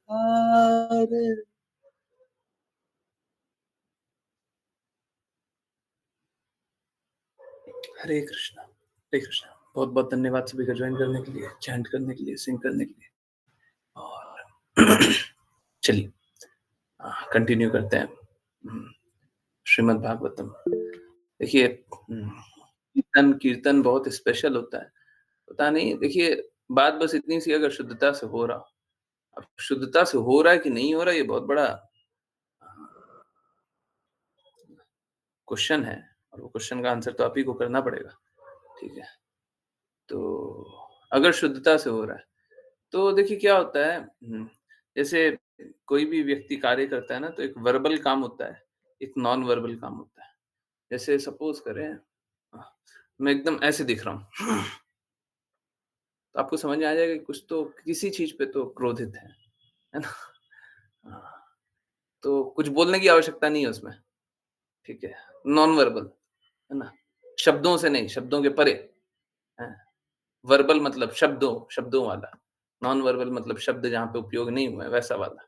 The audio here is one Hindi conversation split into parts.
हार। हरे कृष्णा, हरे कृष्णा। बहुत-बहुत धन्यवाद सभी का जॉइन करने के लिए, चैंट करने के लिए, सिंग करने के लिए। और चलिए कंटिन्यू करते हैं। श्रीमद् भागवतम। देखिए कीर्तन कीर्तन बहुत स्पेशल होता है। पता नहीं, देखिए बात बस इतनी सी, अगर शुद्धता से हो रहा हो। अब शुद्धता से हो रहा है कि नहीं हो रहा है, ये बहुत बड़ा क्वेश्चन है, और वो क्वेश्चन का आंसर तो आप ही को करना पड़ेगा, ठीक है? तो अगर शुद्धता से हो रहा है, तो देखिए क्या होता है, जैसे कोई भी व्यक्ति कार्य करता है ना, तो एक वर्बल काम होता है, एक नॉन वर्बल काम होता है। जैसे सपोज़ करें मैं एकदम ऐसे दिख रहा हूँ, तो आपको समझ में आ जाएगा कि कुछ तो किसी चीज़ पे तो क्रोधित है ना? हाँ, तो कुछ बोलने की आवश्यकता नहीं है उसमें, ठीक है? नॉन वर्बल, है ना? शब्दों से नहीं, शब्दों के परे, हैं? वर्बल मतलब शब्दों शब्दों वाला, नॉन वर्बल मतलब शब्द जहाँ पे उपयोग नहीं हुए, वैसा वाला।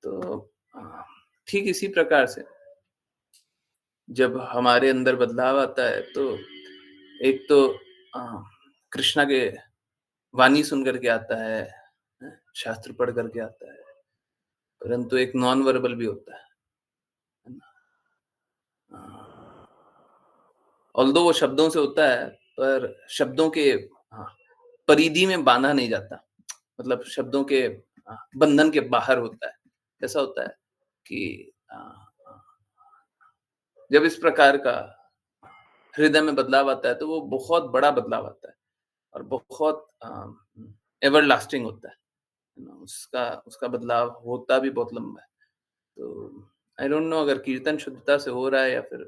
तो अ, ठीक इसी प्रकार से जब हमारे अंदर बदलाव आता है, तो एक तो अ, कृष्णा के वाणी सुन कर के आता है, शास्त्र पढ़ कर के आता है, परंतु एक नॉन वर्बल भी होता है ना? ऑल्दो वो शब्दों से होता है, पर शब्दों के परिधि में बाँधा नहीं जाता। मतलब शब्दों के बंधन के बाहर होता है। ऐसा होता है कि जब इस प्रकार का हृदय में बदलाव आता है, तो वो बहुत बड़ा बदलाव आता है और बहुत एवरलास्टिंग होता है ना? उसका उसका बदलाव होता भी बहुत लंबा है। तो आई डोंट नो, अगर कीर्तन शुद्धता से हो रहा है या फिर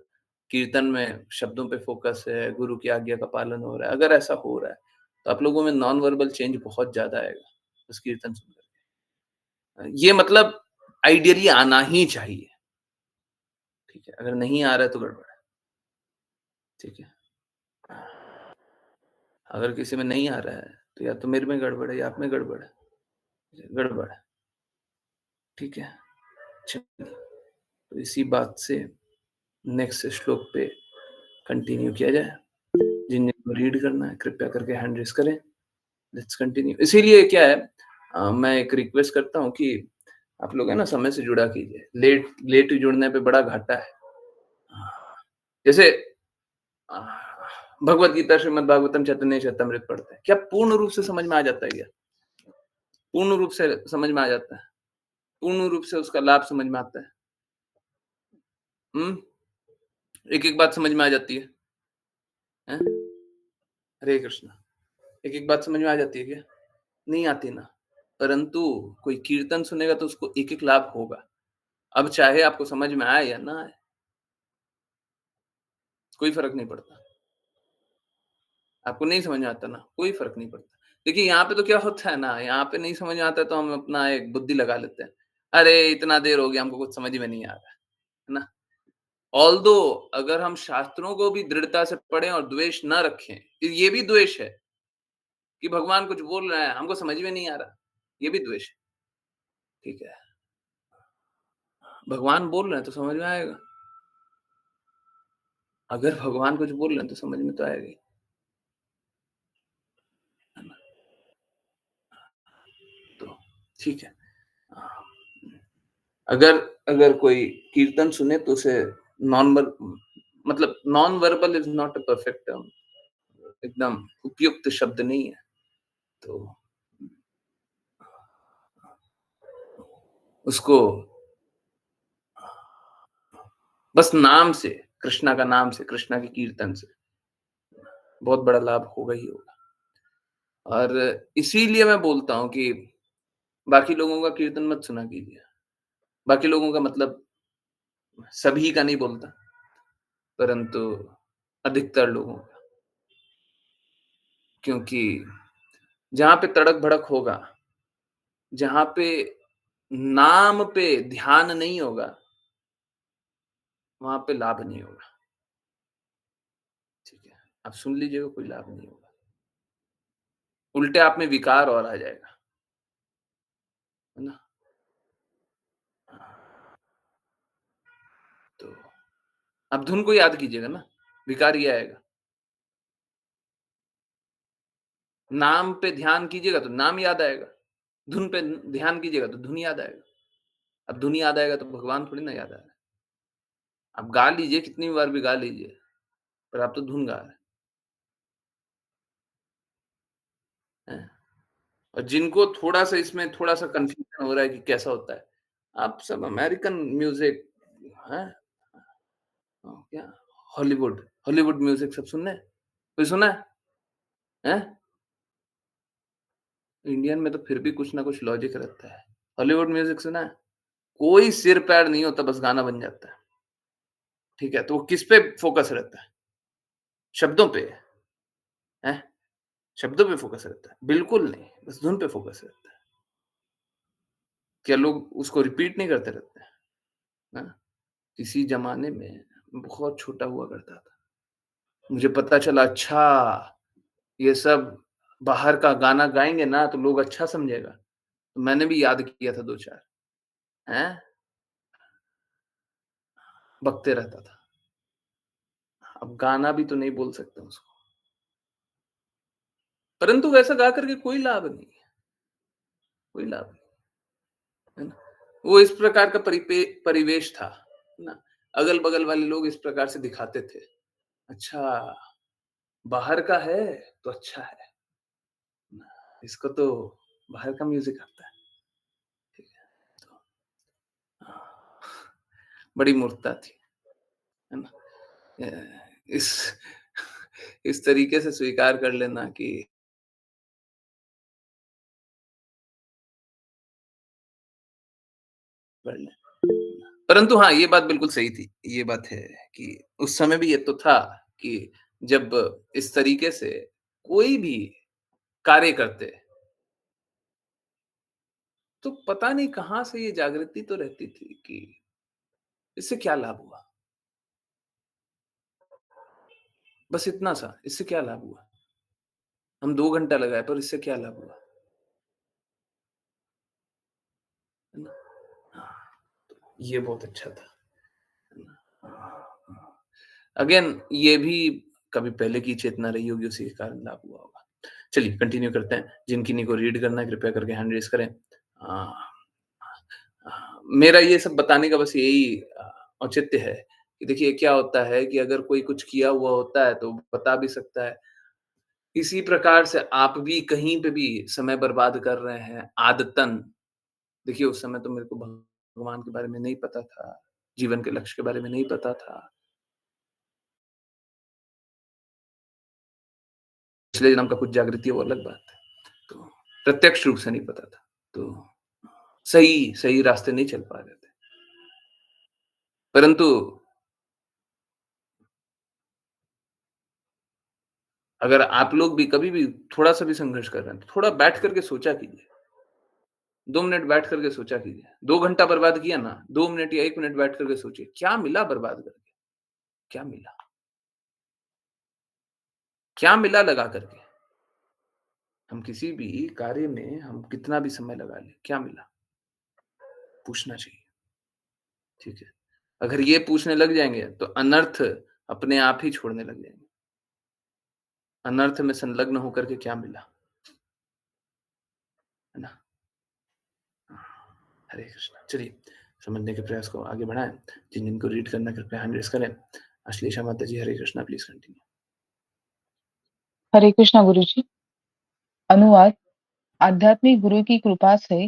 कीर्तन में शब्दों पे फ़ोकस है, गुरु की आज्ञा का पालन हो रहा है, अगर ऐसा हो रहा है, तो आप लोगों में नॉन वर्बल चेंज बहुत ज़्यादा आएगा, उस कीर्तन सुनकर। ये मतलब आइडियली आना ही चाहिए, ठीक है? अगर नहीं आ रहा है तो गड़बड़ है, ठीक है? अगर किसी में नहीं आ रहा है, तो या तो मेरे में गड़बड़ है या आप में गड़बड़ है, गड़बड़ है, ठीक है? चलिए, तो इसी बात से नेक्स्ट श्लोक पे कंटिन्यू किया जाए। जिनको रीड करना है, कृपया करके हैंड रेज़ करें। Let's continue. इसीलिए क्या है, मैं एक रिक्वेस्ट करता हूँ कि आप लोग है ना समय से जुड़ा कीजिए। लेट लेट जुड़ने पे बड़ा घाटा है। जैसे अ, भगवद गीता, श्रीमद् भागवतम, चैतन्य चरितमृत पढ़ते हैं। क्या पूर्ण रूप से समझ में आ जाता है क्या? पूर्ण रूप से समझ में आ जाता है? पूर्ण रूप से उसका लाभ समझ में आता है? हुँ? एक-एक बात समझ में आ जाती है? हैं? हरे कृष्णा। एक-एक बात समझ में आ जाती है क्या? नहीं आती ना। परंतु कोई कीर्तन सुनेगा तो उसको एक-एक लाभ होगा। अब चाहे आपको समझ में आए या ना आए, कोई फ़र्क नहीं पड़ता। आपको नहीं समझ में आता ना, कोई फ़र्क नहीं पड़ता। देखिए यहाँ पे तो क्या होता है ना, यहाँ पे नहीं समझ में आता है तो हम अपना एक बुद्धि लगा लेते हैं। अरे! इतना देर हो गया, हमको कुछ समझ में नहीं आ रहा है ना? ऑल्दो अगर हम शास्त्रों को भी दृढ़ता से पढ़ें और द्वेष ना रखें, ये भी द्वेष है कि भगवान कुछ बोल रहे हैं, हमको समझ में नहीं आ रहा, ये भी द्वेष है, ठीक है? भगवान बोल रहे हैं तो समझ में आएगा। अगर भगवान कुछ बोल रहे हैं तो समझ में तो आएगा ही, है ना? तो ठीक है। अ, अगर अगर कोई कीर्तन सुने तो उसे नॉन वर्ब मतलब non verbal is not a perfect term, एकदम उपयुक्त शब्द नहीं है। तो उसको बस नाम से, कृष्णा का नाम से, कृष्णा के कीर्तन से बहुत बड़ा लाभ होगा ही होगा। और इसीलिए मैं बोलता हूँ कि बाकी लोगों का कीर्तन मत सुना कीजिए। बाकी लोगों का मतलब सभी का नहीं बोलता, परंतु अधिकतर लोगों का। क्योंकि जहाँ पे तड़क-भड़क होगा, जहाँ पे नाम पे ध्यान नहीं होगा, वहाँ पे लाभ नहीं होगा, ठीक है? आप सुन लीजिएगा, कोई लाभ नहीं होगा। उल्टे आप में विकार और आ जाएगा, है ना? तो आप धुन को याद कीजिएगा ना, विकार ये आएगा। नाम पे ध्यान कीजिएगा तो नाम याद आएगा, धुन पे ध्यान कीजिएगा तो धुन याद आएगा। अब धुन याद आएगा तो भगवान थोड़ी ना याद आएगा। आप गा लीजिए, कितनी बार भी गा लीजिए, पर आप तो धुन गा रहे हैं। और जिनको थोड़ा-सा इसमें थोड़ा-सा कन्फ्यूज़न हो रहा है कि कैसा होता है, आप सब अमेरिकन म्यूज़िक हैं? क्या हॉलीवुड हॉलीवुड म्यूज़िक सब सुने हैं? कोई सुना है? हैं? इंडियन में तो फिर भी कुछ ना कुछ लॉजिक रहता है। हॉलीवुड म्यूज़िक सुना है? कोई सिर-पैर नहीं होता, बस गाना बन जाता है। ठीक है? तो वो किस पे फ़ोकस रहता है? शब्दों पे, हैं? शब्दों पे फ़ोकस रहता है? बिल्कुल नहीं, बस धुन पे फ़ोकस रहता है। क्या लोग उसको रिपीट नहीं करते रहते हैं? हैं? किसी ज़माने में बहुत छोटा हुआ करता था। मुझे पता चला अच्छा, ये सब बाहर का गाना गाएँगे ना तो लोग अच्छा समझेगा। तो मैंने भी याद किया था 2-4 हैं? बकते रहता था। अब गाना भी तो नहीं बोल सकते उसको। परंतु वैसा गा कर के कोई लाभ नहीं है, कोई लाभ नहीं, है ना? वो इस प्रकार का परिवेश था, है ना? अगल-बगल वाले लोग इस प्रकार से दिखाते थे। अच्छा, बाहर का है तो अच्छा है ना? इसको तो बाहर का म्यूज़िक आता है, ठीक है? तो हाँ, बड़ी मूर्खता थी, है ना? इस इस तरीके से स्वीकार कर लेना कि कर लें। परंतु हाँ, ये बात बिल्कुल सही थी। ये बात है कि उस समय भी ये तो था कि जब इस तरीके से कोई भी कार्य करते, तो पता नहीं कहाँ से ये जागृति तो रहती थी कि इससे क्या लाभ हुआ? बस इतना सा, इससे क्या लाभ हुआ? हम 2 घंटा लगाए पर इससे क्या लाभ हुआ? है ना? हाँ, ये बहुत अच्छा था। है ना? हाँ, हाँ। अगेन ये भी कभी पहले की चेतना रही होगी, उसी के कारण लाभ हुआ होगा। चलिए कंटिन्यू करते हैं। जिन किन्हीं को रीड करना है कृपया करके हैंड रेज़ करें। मेरा ये सब बताने का बस यही औचित्य है कि देखिए क्या होता है कि अगर कोई कुछ किया हुआ होता है तो बता भी सकता है। इसी प्रकार से आप भी कहीं पे भी समय बर्बाद कर रहे हैं आदतन, देखिए उस समय तो मेरे को भगवान के बारे में नहीं पता था, जीवन के लक्ष्य के बारे में नहीं पता था। पिछले जन्म का कुछ जागृति है वो अलग बात है। तो प्रत्यक्ष रूप से नहीं पता था। तो सही सही रास्ते नहीं चल पा रहे थे। परंतु अगर आप लोग भी कभी भी थोड़ा-सा भी संघर्ष कर रहे हैं, तो थोड़ा बैठ कर के सोचा कीजिए। 2 मिनट बैठ कर के सोचा कीजिए। 2 घंटा बर्बाद किया ना, 2 मिनट या 1 मिनट बैठ कर के सोचिए, क्या मिला बर्बाद करके? क्या मिला? क्या मिला लगा करके? हम किसी भी कार्य में हम कितना भी समय लगा लें, क्या मिला? पूछना चाहिए, ठीक है? अगर ये पूछने लग जाएँगे, तो अनर्थ अपने आप ही छोड़ने लग जाएँगे। अनर्थ में संलग्न होकर के क्या मिला? है ना? हरे कृष्णा। चलिए, समझने के प्रयास को आगे बढ़ाएँ। जिन-जिनको रीड करना है कृपया हैंड रेज़ करें। अश्लेषा माता जी, हरे कृष्णा प्लीज़ कंटिन्यू। हरे कृष्णा गुरु जी। अनुवाद आध्यात्मिक गुरु की कृपा से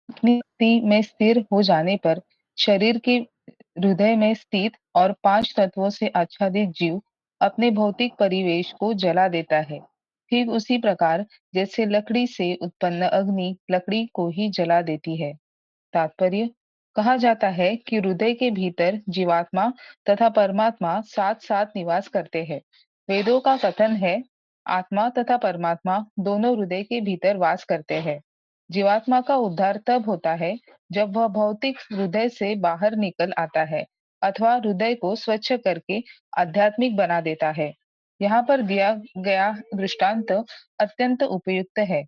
अपनी स्थिति में स्थिर हो जाने पर शरीर के हृदय में स्थित और 5 तत्वों से आच्छादित जीव अपने भौतिक परिवेश को जला देता है। ठीक उसी प्रकार जैसे लकड़ी से उत्पन्न अग्नि लकड़ी को ही जला देती है। तात्पर्य कहा जाता है कि हृदय के भीतर जीवात्मा तथा परमात्मा साथ साथ निवास करते हैं। वेदों का कथन है आत्मा तथा परमात्मा दोनों हृदय के भीतर वास करते हैं। जीवात्मा का उद्धार तब होता है जब वह भौतिक हृदय से बाहर निकल आता है। अथवा हृदय को स्वच्छ करके आध्यात्मिक बना देता है। यहाँ पर दिया गया दृष्टांत अत्यंत उपयुक्त है।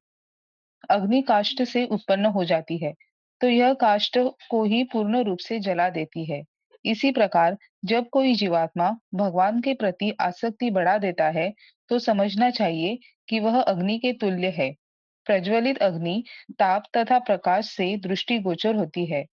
अग्नि काष्ठ से उत्पन्न हो जाती है, तो यह काष्ठ को ही पूर्ण रूप से जला देती है। इसी प्रकार जब कोई जीवात्मा भगवान के प्रति आसक्ति बढ़ा देता है, तो समझना चाहिए कि वह अग्नि के तुल्य है। प्रज्वलित अग्नि ताप तथा प्रकाश से दृष्टिगोचर होती है।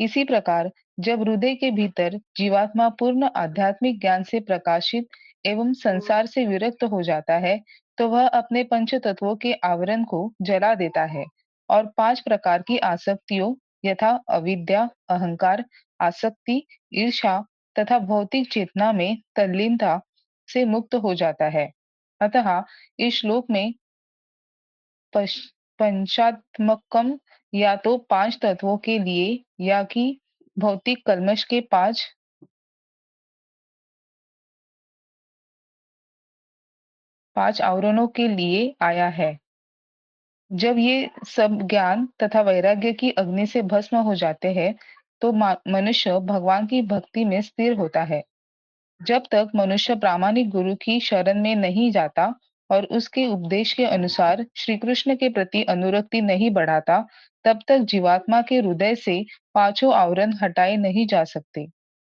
इसी प्रकार जब हृदय के भीतर जीवात्मा पूर्ण आध्यात्मिक ज्ञान से प्रकाशित एवं संसार से विरक्त हो जाता है, तो वह अपने पंच तत्वों के आवरण को जला देता है और 5 प्रकार की आसक्तियों यथा अविद्या, अहंकार, आसक्ति, ईर्ष्या तथा भौतिक चेतना में तल्लीनता से मुक्त हो जाता है। अतः इस श्लोक में पश पंचात्मकम या तो 5 तत्वों के लिए या कि भौतिक कल्मष के 5 आवरणों के लिए आया है। जब ये सब ज्ञान तथा वैराग्य की अग्नि से भस्म हो जाते हैं, तो मनुष्य भगवान की भक्ति में स्थिर होता है। जब तक मनुष्य प्रामाणिक गुरु की शरण में नहीं जाता और उसके उपदेश के अनुसार श्री कृष्ण के प्रति अनुरक्ति नहीं बढ़ाता, तब तक जीवात्मा के हृदय से पांचों आवरण हटाए नहीं जा सकते।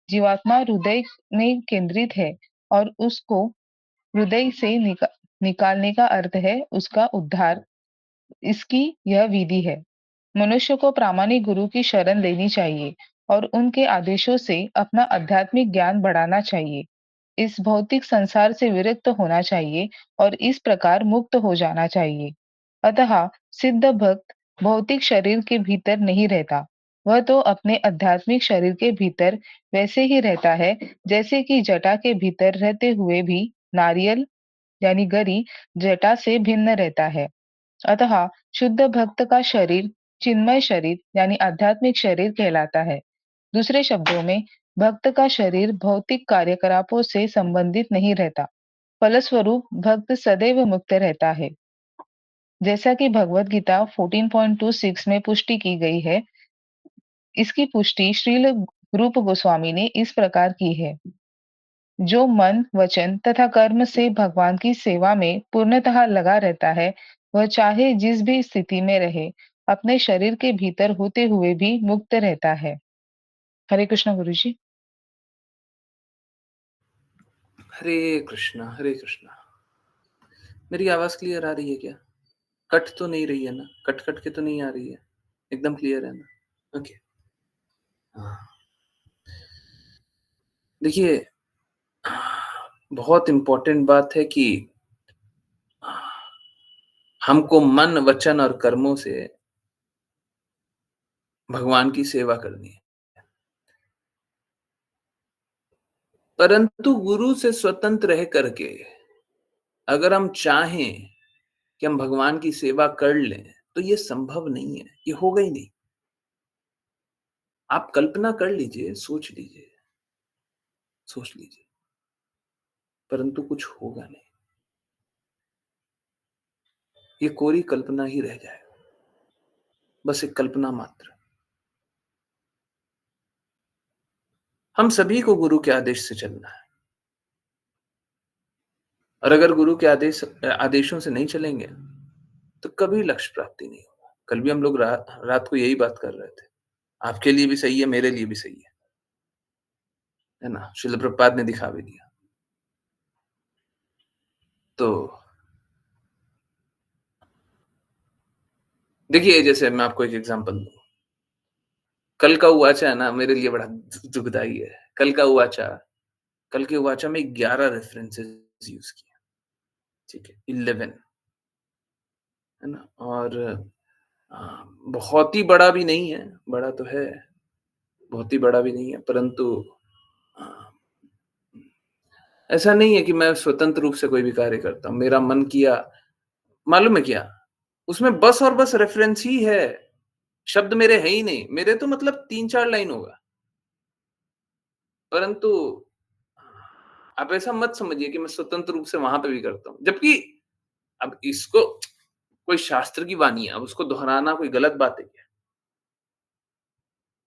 जीवात्मा हृदय में केंद्रित है और उसको हृदय से निकालने का अर्थ है उसका उद्धार। इसकी यह विधि है। मनुष्य को प्रामाणिक गुरु की शरण लेनी चाहिए और उनके आदेशों से अपना आध्यात्मिक ज्ञान बढ़ाना चाहिए। इस भौतिक संसार से विरक्त होना चाहिए और इस प्रकार मुक्त हो जाना चाहिए। अतः सिद्ध भक्त भौतिक शरीर के भीतर नहीं रहता। वह तो अपने आध्यात्मिक शरीर के भीतर वैसे ही रहता है जैसे कि जटा के भीतर रहते हुए भी नारियल यानी गरी जटा से भिन्न रहता है। अतः शुद्ध भक्त का शरीर चिन्मय शरीर यानी आध्यात्मिक शरीर कहलाता है। दूसरे शब्दों में भक्त का शरीर भौतिक कार्यकलापों से संबंधित नहीं रहता। फलस्वरूप भक्त सदैव मुक्त रहता है। जैसा कि भगवत गीता 14.26 में पुष्टि की गई है, इसकी पुष्टि श्रील रूप गोस्वामी ने इस प्रकार की है। जो मन, वचन तथा कर्म से भगवान की सेवा में पूर्णतः लगा रहता है, वह चाहे जिस भी स्थिति में रहे, अपने शरीर के भीतर होते हुए भी मुक्त रहता है। हरे कृष्ण गुरु जी। हरे कृष्णा। मेरी आवाज़ क्लियर आ रही है क्या? कट तो नहीं रही है ना? कट-कट के तो नहीं आ रही है? एकदम क्लियर है ना? ओके। हाँ। देखिए, बहुत इम्पोर्टेंट बात है कि हमको मन, वचन और कर्मों से भगवान की सेवा करनी है। परंतु गुरु से स्वतंत्र रह करके अगर हम चाहें कि हम भगवान की सेवा कर लें, तो ये संभव नहीं है, ये होगा ही नहीं। आप कल्पना कर लीजिए, सोच लीजिए, परंतु कुछ होगा नहीं। ये कोरी कल्पना ही रह जाएगा, बस एक कल्पना मात्र। हम सभी को गुरु के आदेश से चलना है और अगर गुरु के आदेशों से नहीं चलेंगे, तो कभी लक्ष्य प्राप्ति नहीं होगा। कल भी हम लोग रात को यही बात कर रहे थे। आपके लिए भी सही है, मेरे लिए भी सही है ना? शिल प्रभुपाद ने दिखा भी दिया। तो देखिए, जैसे मैं आपको एक एग्ज़ाम्पल दूँ। कल का उवाचा है ना, मेरे लिए बड़ा दुखदाई है। कल के उवाचा में 11 रेफरेंसेस यूज़ किए, ठीक है? 11 है ना? और बहुत ही बड़ा भी नहीं है, बड़ा तो है, बहुत ही बड़ा भी नहीं है, परंतु अ, ऐसा नहीं है कि मैं स्वतंत्र रूप से कोई भी कार्य करता हूँ। मेरा मन किया, मालूम है क्या? उसमें बस और बस रेफरेंस ही है, शब्द मेरे है ही नहीं। मेरे तो मतलब 3-4 लाइन होगा, परंतु आप ऐसा मत समझिए कि मैं स्वतंत्र रूप से वहाँ पे भी करता हूँ। जबकि अब इसको कोई शास्त्र की वाणी है, अब उसको दोहराना कोई गलत बात है क्या?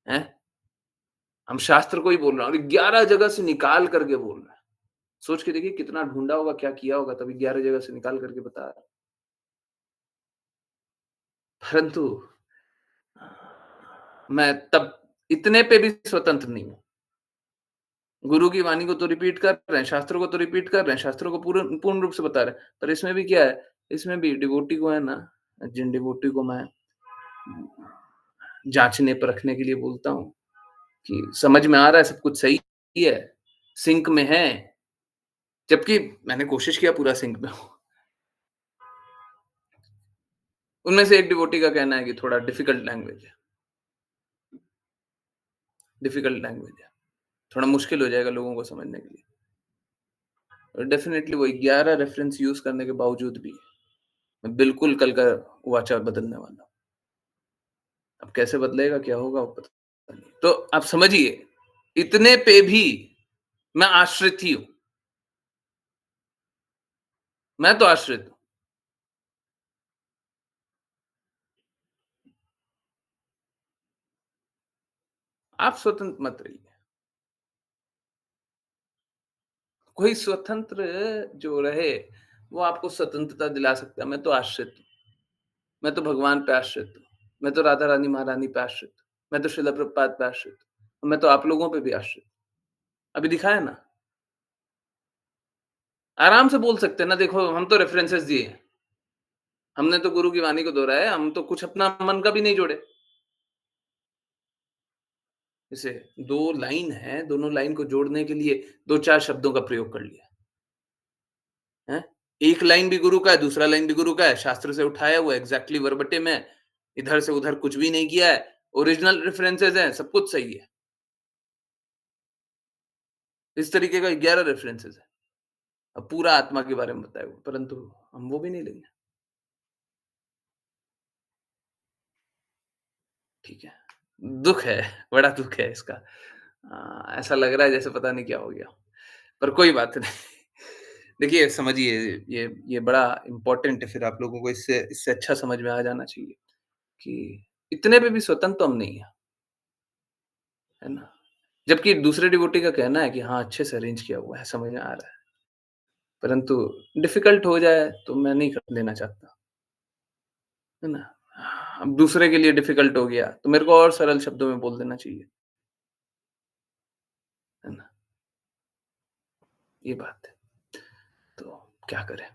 हैं? हम शास्त्र को ही बोल रहे हैं और 11 जगह से निकाल करके बोल रहे हैं। सोच के देखिए कितना ढूँढा होगा, क्या किया होगा तभी 11 जगह से निकाल करके बता रहा है। परंतु मैं तब इतने पे भी स्वतंत्र नहीं हूँ। गुरु की वाणी को तो रिपीट कर रहे हैं, शास्त्रों को तो रिपीट कर रहे हैं, शास्त्रों को पूर्ण पूर्ण रूप से बता रहे हैं। पर इसमें भी क्या है, इसमें भी डिवोटी को है ना, जिन डिवोटी को मैं जाँचने परखने के लिए बोलता हूँ कि समझ में आ रहा है सब कुछ सही है, सिंक में है, जबकि मैंने कोशिश किया पूरा सिंक में हो। उनमें से एक डिवोटी का कहना है कि थोड़ा डिफिकल्ट लैंग्वेज है, थोड़ा मुश्किल हो जाएगा लोगों को समझने के लिए। और डेफ़िनेटली वो 11 रेफ़रेंस यूज़ करने के बावजूद भी, मैं बिल्कुल कल का वाचा बदलने वाला हूँ। अब कैसे बदलेगा, क्या होगा वो पता नहीं। तो आप समझिए, इतने पे भी मैं आश्रित ही हूँ, मैं तो आश्रित हूँ। आप स्वतंत्र मत रहिए। कोई स्वतंत्र जो रहे, वो आपको स्वतंत्रता दिला सकता है, मैं तो आश्रित हूँ। मैं तो भगवान पे आश्रित हूँ। मैं तो राधा रानी महारानी पे आश्रित हूँ। मैं तो श्रील प्रभुपाद पे आश्रित हूँ। मैं तो आप लोगों पे भी आश्रित हूँ। अभी दिखाया ना, आराम से बोल सकते हैं ना, देखो हम तो रेफरेंसेस दिए हैं। हमने तो गुरु की वाणी को दोहराया है, हम तो कुछ अपना मन का भी नहीं जोड़े। जैसे 2 लाइन है, दोनों लाइन को जोड़ने के लिए 2-4 शब्दों का प्रयोग कर लिया, हैं? एक लाइन भी गुरु का है, दूसरा लाइन भी गुरु का है, शास्त्र से उठाया हुआ है, एग्ज़ैक्टली वर्बेटिम है, इधर से उधर कुछ भी नहीं किया है, ओरिजिनल रेफरेंसेस हैं, सब कुछ सही है। इस तरीके का 11 रेफरेंसेस हैं। अब पूरा आत्मा के बारे में बताया हुआ, परंतु हम वो भी नहीं लेंगे, ठीक है। दुःख है, बड़ा दुःख है इसका। ऐसा लग रहा है जैसे पता नहीं क्या हो गया, पर कोई बात नहीं। देखिए समझिए, ये बड़ा इम्पोर्टेंट है, फिर आप लोगों को इससे इससे अच्छा समझ में आ जाना चाहिए कि इतने पे भी स्वतंत्र तो हम नहीं हैं, है ना? जबकि दूसरे डिवोटी का कहना है कि हाँ, अच्छे से अरेंज किया हुआ है, समझ में आ रहा है, परंतु डिफ़िकल्ट हो जाए तो मैं नहीं कर लेना चाहता, है ना? अब दूसरे के लिए डिफ़िकल्ट हो गया, तो मेरे को और सरल शब्दों में बोल देना चाहिए, है ना? ये बात है, तो क्या करें?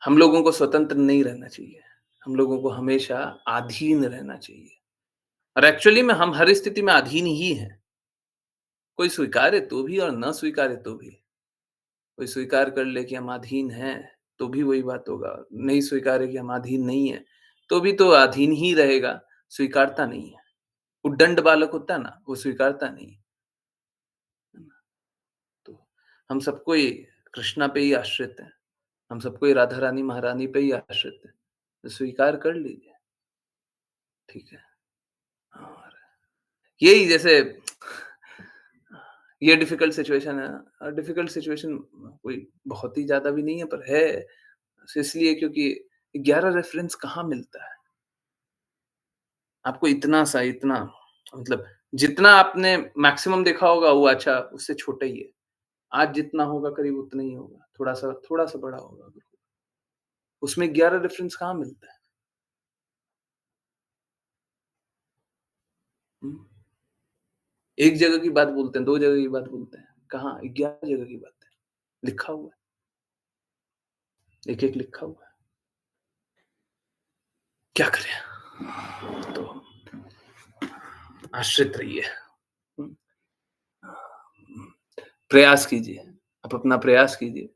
हम लोगों को स्वतंत्र नहीं रहना चाहिए, हम लोगों को हमेशा अधीन रहना चाहिए और एक्चुअली में हम हर स्थिति में अधीन ही हैं। कोई स्वीकारे तो भी और ना स्वीकारे तो भी। कोई स्वीकार कर ले कि हम अधीन हैं, तो भी वही बात होगा। नहीं स्वीकारे कि हम अधीन नहीं हैं, तो भी तो अधीन ही रहेगा, स्वीकारता नहीं है। उद्दंड बालक होता है ना, वो स्वीकारता नहीं है। तो हम सब कोई कृष्णा पे ही आश्रित हैं। हम सब कोई राधा रानी महारानी पे ही आश्रित हैं। तो स्वीकार कर लीजिए, ठीक है। और यही जैसे ये डिफ़िकल्ट सिचुएशन है और डिफ़िकल्ट सिचुएशन कोई बहुत ही ज़्यादा भी नहीं है, पर है। इसलिए क्योंकि 11 रेफ़रेंस कहाँ मिलता है? आपको इतना-सा इतना मतलब जितना आपने मैक्सिमम देखा होगा वो अच्छा उससे छोटा ही है। आज जितना होगा करीब उतना ही होगा, थोड़ा-सा बड़ा होगा। उसमें 11 रेफ़रेंस कहाँ मिलता है? हुँ। एक जगह की बात बोलते हैं, 2 जगह की बात बोलते हैं। कहाँ? 11 जगह की बात है। लिखा हुआ है, एक-एक लिखा हुआ है। क्या करें? तो आश्रित रहिए। हुँ। प्रयास कीजिए, आप अपना प्रयास कीजिए,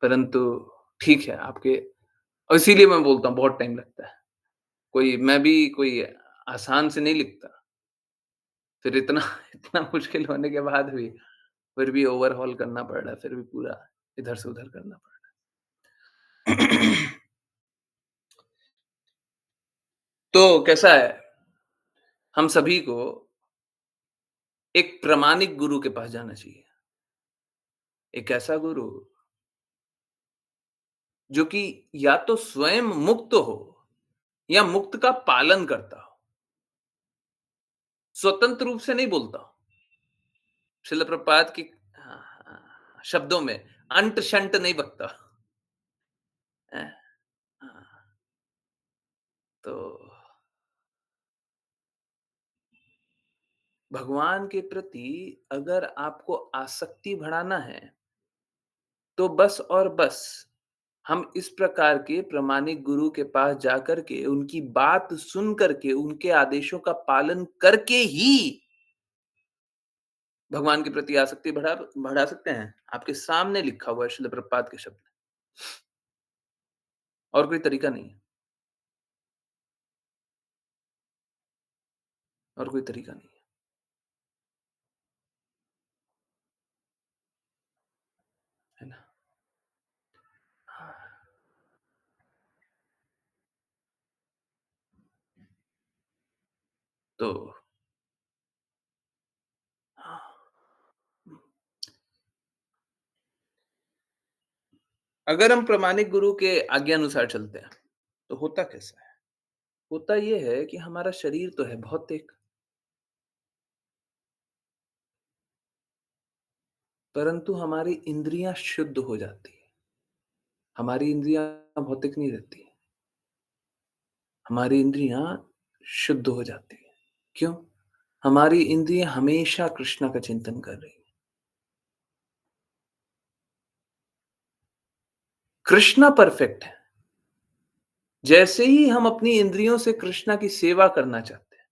परंतु ठीक है आपके और इसीलिए मैं बोलता हूँ बहुत टाइम लगता है। कोई मैं भी कोई आसान से नहीं लिखता, फिर इतना इतना मुश्किल होने के बाद भी फिर भी ओवरहॉल करना पड़ रहा है, फिर भी पूरा इधर से उधर करना पड़ रहा है। तो कैसा है, हम सभी को एक प्रामाणिक गुरु के पास जाना चाहिए। एक ऐसा गुरु जो कि या तो स्वयं मुक्त हो या मुक्त का पालन करता हो। स्वतंत्र रूप से नहीं बोलता हूँ। शिल प्रपात की हाँ, हाँ, शब्दों में अंट-शंट नहीं बकता। हैं? हाँ, तो भगवान के प्रति अगर आपको आसक्ति बढ़ाना है, तो बस और बस हम इस प्रकार के प्रामाणिक गुरु के पास जाकर के, उनकी बात सुन कर के, उनके आदेशों का पालन करके ही भगवान के प्रति आसक्ति बढ़ा बढ़ा सकते हैं। आपके सामने लिखा हुआ है शिल प्रपात के शब्द, और कोई तरीका नहीं है, और कोई तरीका नहीं है, है ना? हाँ, तो हाँ, अगर हम प्रामाणिक गुरु के आज्ञानुसार चलते हैं, तो होता कैसा है? होता ये है कि हमारा शरीर तो है भौतिक, परंतु हमारी इंद्रियाँ शुद्ध हो जाती हैं। हमारी इंद्रियाँ भौतिक नहीं रहती, हमारी इंद्रियाँ शुद्ध हो जाती हैं। क्यों? हमारी इंद्रियाँ हमेशा कृष्ण का चिंतन कर रही हैं। कृष्णा परफेक्ट है। जैसे ही हम अपनी इंद्रियों से कृष्णा की सेवा करना चाहते हैं,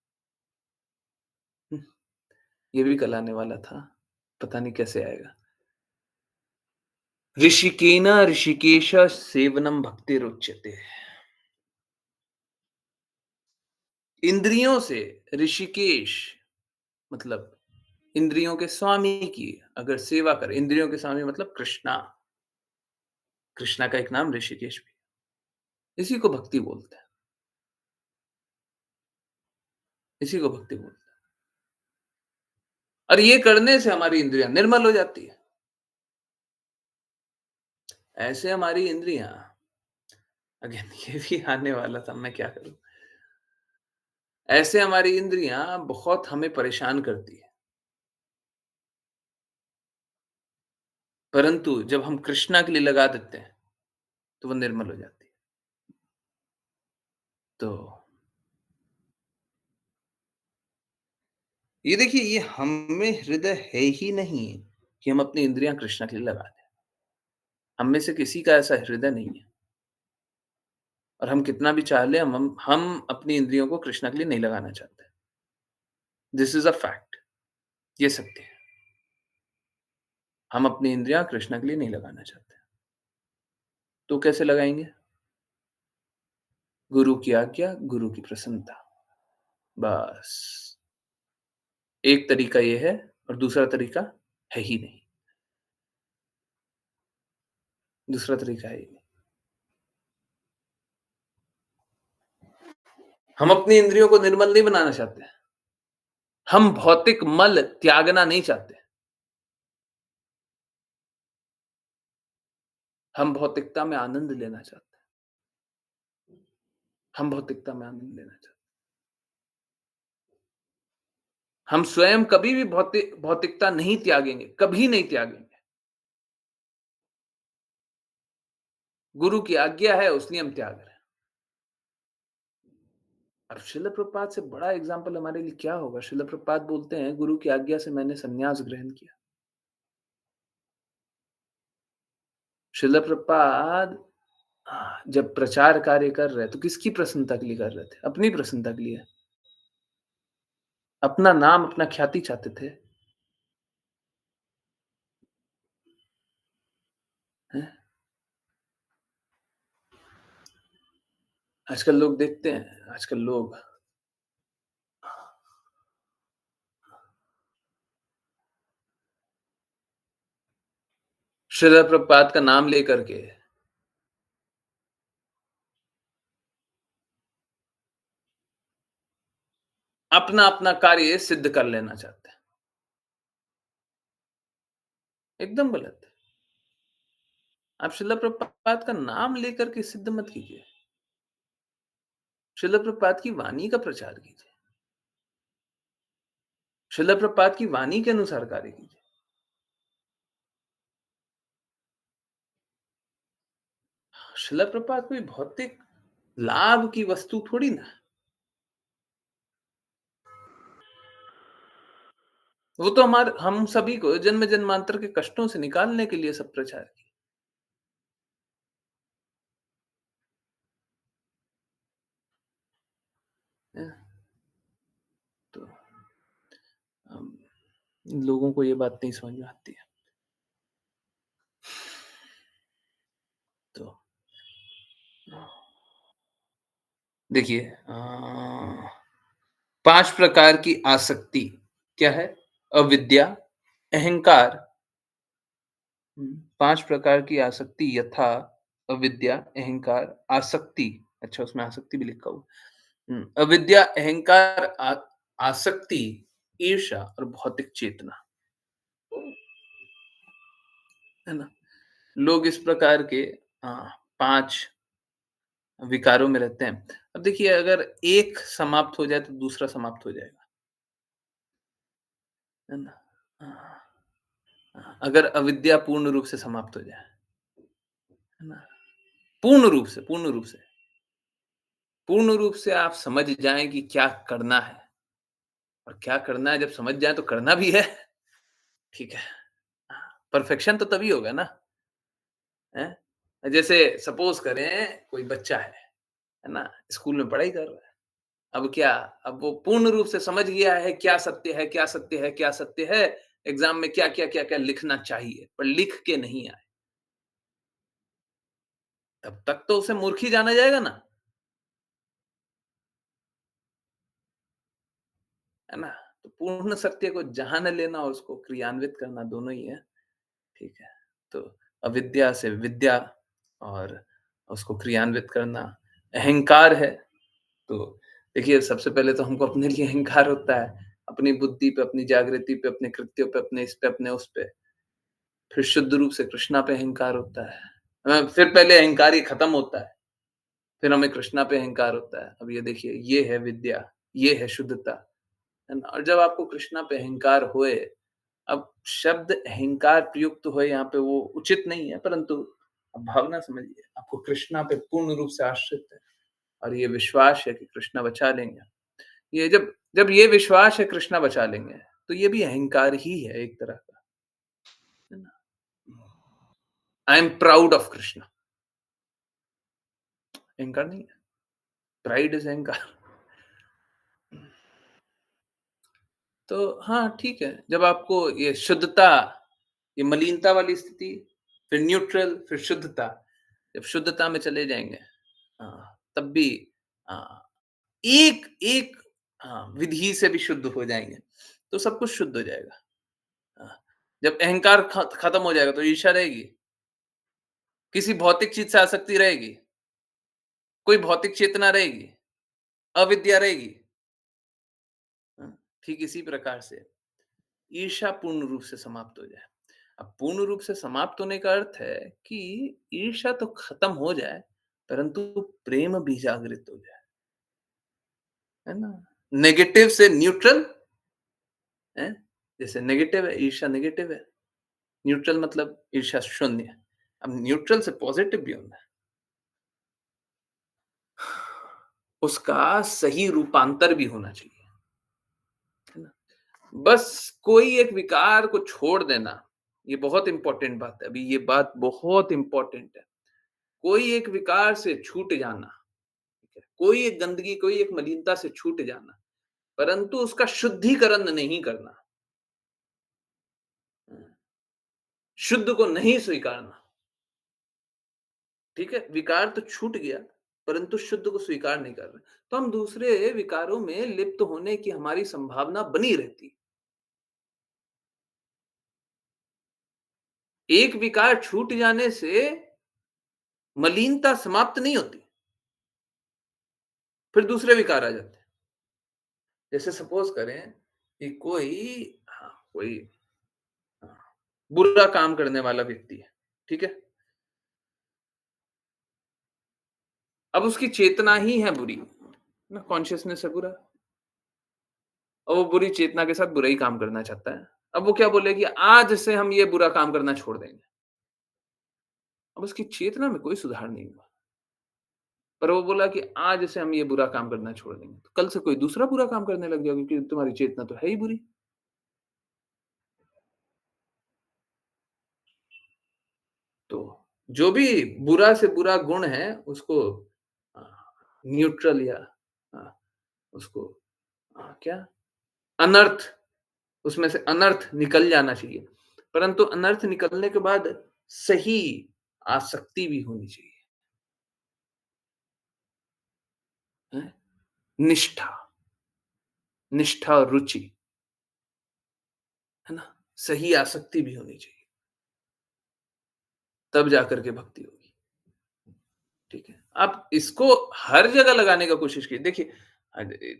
हुँ, ये भी कल आने वाला था, पता नहीं कैसे आएगा। ऋषिकेन ऋषिकेश सेवनम भक्तिरुच्यते। इंद्रियों से ऋषिकेश मतलब इंद्रियों के स्वामी की अगर सेवा करें, इंद्रियों के स्वामी मतलब कृष्णा। कृष्णा का एक नाम ऋषिकेश भी है। इसी को भक्ति बोलते हैं, इसी को भक्ति बोलते हैं। और ये करने से हमारी इंद्रियाँ निर्मल हो जाती है। ऐसे हमारी इंद्रियाँ अगेन ये भी आने वाला था, मैं क्या करूँ? ऐसे हमारी इंद्रियाँ बहुत हमें परेशान करती है। परंतु जब हम कृष्णा के लिए लगा देते हैं, तो वो निर्मल हो जाती है। तो ये देखिए ये हम में हृदय है ही नहीं कि हम अपनी इंद्रियाँ कृष्णा के लिए लगा दें। हम में से किसी का ऐसा हृदय नहीं है और हम कितना भी चाह लें हम अपनी इंद्रियों को कृष्णा के लिए नहीं लगाना चाहते। दिस इज़ अ फैक्ट, ये सत्य है। हम अपनी इंद्रियाँ कृष्णा के लिए नहीं लगाना चाहते। तो कैसे लगाएँगे? गुरु की आज्ञा, गुरु की प्रसन्नता, बस। एक तरीका ये है और दूसरा तरीका है ही नहीं, दूसरा तरीका है ही नहीं। हम अपनी इंद्रियों को निर्मल नहीं बनाना चाहते। हम भौतिक मल त्यागना नहीं चाहते। हम भौतिकता में आनंद लेना चाहते हैं। हम भौतिकता में आनंद लेना चाहते हैं। हम स्वयं कभी भी भौतिकता नहीं त्यागेंगे, कभी नहीं त्यागेंगे। गुरु की आज्ञा है इसलिए हम त्याग रहे हैं। अब शिल प्रभुपाद से बड़ा एग्ज़ाम्पल हमारे लिए क्या होगा? शिल प्रभुपाद बोलते हैं गुरु की आज्ञा से मैंने संन्यास ग्रहण किया। शिल प्रभुपाद जब प्रचार कार्य कर रहे तो किसकी प्रसन्नता के लिए कर रहे थे? अपनी प्रसन्नता के लिए। अपना नाम, अपना ख्याति चाहते थे। हैं? आजकल लोग देखते हैं, आजकल लोग शिल प्रभुपाद का नाम लेकर के अपना-अपना कार्य सिद्ध कर लेना चाहते हैं। एकदम गलत है। आप शिल प्रभुपाद का नाम लेकर के सिद्ध मत कीजिए। शिल प्रभुपाद की वाणी का प्रचार कीजिए। शिला प्रपात की वाणी के अनुसार कार्य कीजिए। शिला प्रपात कोई भौतिक लाभ की वस्तु थोड़ी ना है। वो तो हम सभी को जन्म-जन्मांतर के कष्टों से निकालने के लिए सब प्रचार किया। है। तो हम लोगों को ये बात नहीं समझ में आती है। तो देखिए 5 प्रकार की आसक्ति क्या है? अविद्या, अहंकार 5 प्रकार की आसक्ति यथा अविद्या, अहंकार, आसक्ति अच्छा उसमें आसक्ति भी लिखा हुआ है। अविद्या, अहंकार, आसक्ति, ईर्ष्या और भौतिक चेतना, है ना? लोग इस प्रकार के 5 विकारों में रहते हैं। अब देखिए अगर एक समाप्त हो जाए तो दूसरा समाप्त हो जाएगा, है ना? हाँ, हाँ, अगर अविद्या पूर्ण रूप से समाप्त हो जाए, है ना? पूर्ण रूप से आप समझ जाएँ कि क्या करना है और क्या करना है जब समझ जाएँ तो करना भी है, ठीक है? हाँ, परफेक्शन तो तभी होगा ना, हैं? जैसे सपोज़ करें कोई बच्चा है ना? स्कूल में पढ़ाई कर रहा है। अब क्या, अब वो पूर्ण रूप से समझ गया है क्या सत्य है, क्या सत्य है, क्या सत्य है, एग्ज़ाम में क्या-क्या, क्या-क्या लिखना चाहिए, पर लिख के नहीं आए, तब तक तो उसे मूर्ख ही जाना जाएगा ना, है ना? तो पूर्ण सत्य को जान लेना और उसको क्रियान्वित करना दोनों ही है, ठीक है? तो अविद्या से विद्या और उसको क्रियान्वित करना, अहंकार है, तो देखिए सबसे पहले तो हमको अपने लिए अहंकार होता है, अपनी बुद्धि पे, अपनी जागृति पे, अपने कृत्यों पे, अपने इस पे, अपने उस पे। फिर शुद्ध रूप से कृष्णा पे अहंकार होता है। फिर पहले अहंकार ही खत्म होता है, फिर हमें कृष्णा पे अहंकार होता है। अब ये देखिए, ये है विद्या, ये है शुद्धता, है ना? और जब आपको कृष्णा पे अहंकार होए, अब शब्द अहंकार प्रयुक्त होए यहाँ पे वो उचित नहीं है, परंतु अब भावना समझिए, आपको कृष्णा पे पूर्ण रूप से आश्रित है और ये विश्वास है कि कृष्णा बचा लेंगे। ये जब जब ये विश्वास है कृष्णा बचा लेंगे, तो ये भी अहंकार ही है एक तरह का, है ना? I am proud of Krishna, अहंकार नहीं है। प्राइड इज़ अहंकार। तो हाँ, ठीक है, जब आपको ये शुद्धता, ये मलिनता वाली स्थिति, फिर न्यूट्रल, फिर शुद्धता, जब शुद्धता में चले जाएँगे तब भी एक एक विधि से भी शुद्ध हो जाएँगे, तो सब कुछ शुद्ध हो जाएगा। हाँ, जब अहंकार खत्म हो जाएगा तो ईर्ष्या रहेगी, किसी भौतिक चीज़ से आसक्ति रहेगी, कोई भौतिक चेतना रहेगी, अविद्या रहेगी। हाँ, ठीक इसी प्रकार से ईर्ष्या पूर्ण रूप से समाप्त हो जाए। अब पूर्ण रूप से समाप्त होने का अर्थ है कि ईर्ष्या तो खत्म हो जाए, परंतु प्रेम भी जागृत हो जाए, है ना? नेगेटिव से न्यूट्रल, हैं? जैसे नेगेटिव है, ईर्ष्या नेगेटिव है, न्यूट्रल मतलब ईर्ष्या शून्य है। अब न्यूट्रल से पॉजिटिव भी होना है, उसका सही रूपांतर भी होना चाहिए, है ना? बस कोई एक विकार को छोड़ देना, ये बहुत इम्पोर्टेंट बात है। अभी ये बात बहुत इम्पोर्टेंट है। कोई एक विकार से छूट जाना, ठीक है? कोई एक गंदगी, कोई एक मलिनता से छूट जाना, परंतु उसका शुद्धिकरण नहीं करना। शुद्ध को नहीं स्वीकारना, ठीक है? विकार तो छूट गया, परंतु शुद्ध को स्वीकार नहीं कर रहे। तो हम दूसरे विकारों में लिप्त होने की हमारी संभावना बनी रहती। एक विकार छूट जाने से मलिनता समाप्त नहीं होती, फिर दूसरे विकार आ जाते हैं। जैसे सपोज़ करें कि कोई हाँ, बुरा काम करने वाला व्यक्ति है, ठीक है? अब उसकी चेतना ही है बुरी, ना कॉन्शियसनेस है बुरा, और वो बुरी चेतना के साथ बुरा ही काम करना चाहता है। अब वो क्या बोले कि आज से हम ये बुरा काम करना छोड़ देंगे। अब उसकी चेतना में कोई सुधार नहीं हुआ। पर वो बोला कि आज से हम ये बुरा काम करना छोड़ देंगे। तो कल से कोई दूसरा बुरा काम करने लग जाओगे क्योंकि तुम्हारी चेतना तो है ही बुरी। तो जो भी बुरा से बुरा गुण है उसको अ, न्यूट्रल या अ, उसको क्या अनर्थ उसमें से अनर्थ निकल जाना चाहिए। परंतु अनर्थ निकलने के बाद सही आसक्ति भी होनी चाहिए, हैं? निष्ठा, निष्ठा और रुचि, है ना? सही आसक्ति भी होनी चाहिए, तब जाकर के भक्ति होगी, ठीक है? आप इसको हर जगह लगाने का कोशिश कीजिए। देखिए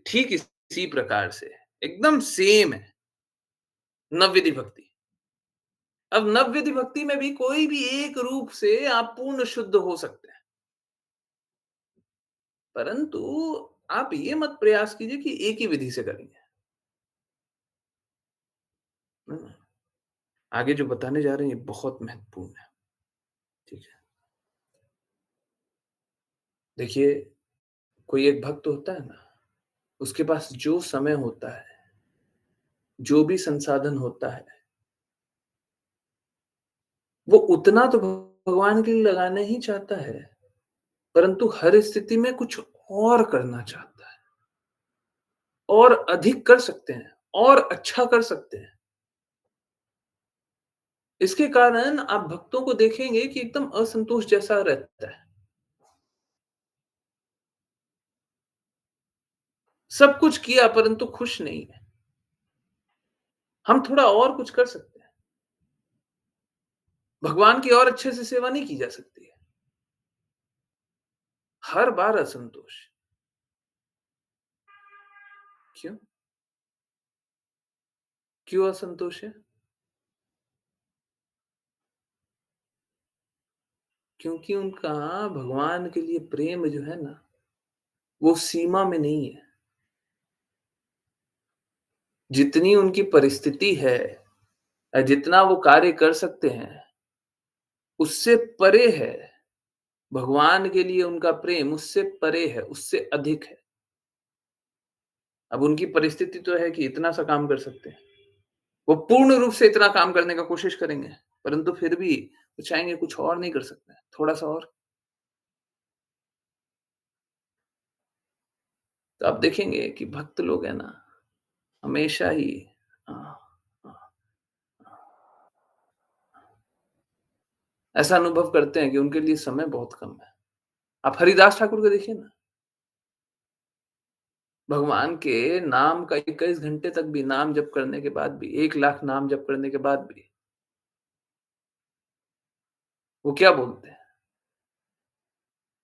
ठीक इसी प्रकार से एकदम सेम है नवविधि भक्ति। अब नवविधि भक्ति में भी कोई भी एक रूप से आप पूर्ण शुद्ध हो सकते हैं। परंतु आप ये मत प्रयास कीजिए कि एक ही विधि से करेंगे। हुँ। आगे जो बताने जा रहे हैं ये बहुत महत्वपूर्ण है, ठीक है? देखिए, कोई एक भक्त होता है ना, उसके पास जो समय होता है, जो भी संसाधन होता है, वो उतना तो भगवान के लिए लगाना ही चाहता है, परंतु हर स्थिति में कुछ और करना चाहता है, और अधिक कर सकते हैं, और अच्छा कर सकते हैं। इसके कारण आप भक्तों को देखेंगे कि एकदम असंतोष जैसा रहता है। सब कुछ किया परंतु खुश नहीं है। हम थोड़ा और कुछ कर सकते हैं। भगवान की और अच्छे से सेवा नहीं की जा सकती है। हर बार असंतोष। क्यों? क्यों असंतोष है? क्योंकि उनका भगवान के लिए प्रेम जो है ना, वो सीमा में नहीं है। जितनी उनकी परिस्थिति है जितना वो कार्य कर सकते हैं, उससे परे है। भगवान के लिए उनका प्रेम उससे परे है, उससे अधिक है। अब उनकी परिस्थिति तो है कि इतना सा काम कर सकते हैं। वो पूर्ण रूप से इतना काम करने का कोशिश करेंगे, परंतु फिर भी वो चाहेंगे कुछ और नहीं कर सकते, थोड़ा-सा और। तो आप देखेंगे कि भक्त लोग हैं ना, हमेशा ही अ अ, ऐसा अनुभव करते हैं कि उनके लिए समय बहुत कम है। आप हरिदास ठाकुर को देखिए ना, भगवान के नाम का 21 घंटे तक भी नाम जप करने के बाद भी 1 लाख नाम जप करने के बाद भी, वो क्या बोलते हैं?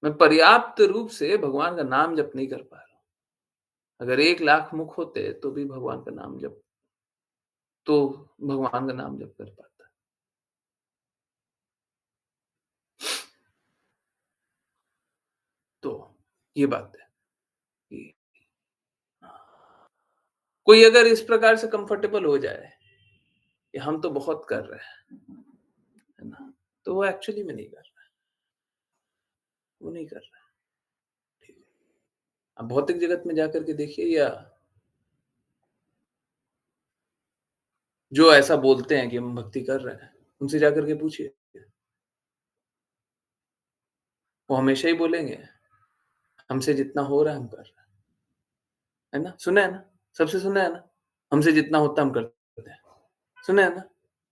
मैं पर्याप्त रूप से भगवान का नाम जप नहीं कर पा रहा हूँ। अगर 1 लाख मुख होते तो भी भगवान का नाम जप तो भगवान का नाम जप कर पाता। तो ये बात है कि कोई अगर इस प्रकार से कंफर्टेबल हो जाए कि हम तो बहुत कर रहे हैं, है ना? तो वो एक्चुअली में नहीं कर रहा है, वो नहीं कर रहा है, ठीक है। आप भौतिक जगत में जाकर के देखिए या जो ऐसा बोलते हैं कि हम भक्ति कर रहे हैं, उनसे जाकर के पूछिए, वो हमेशा ही बोलेंगे, हमसे जितना हो रहा है हम कर रहे हैं, है ना? सुना है ना? सबसे सुना है ना? हमसे जितना होता है हम करते हैं, सुना है ना?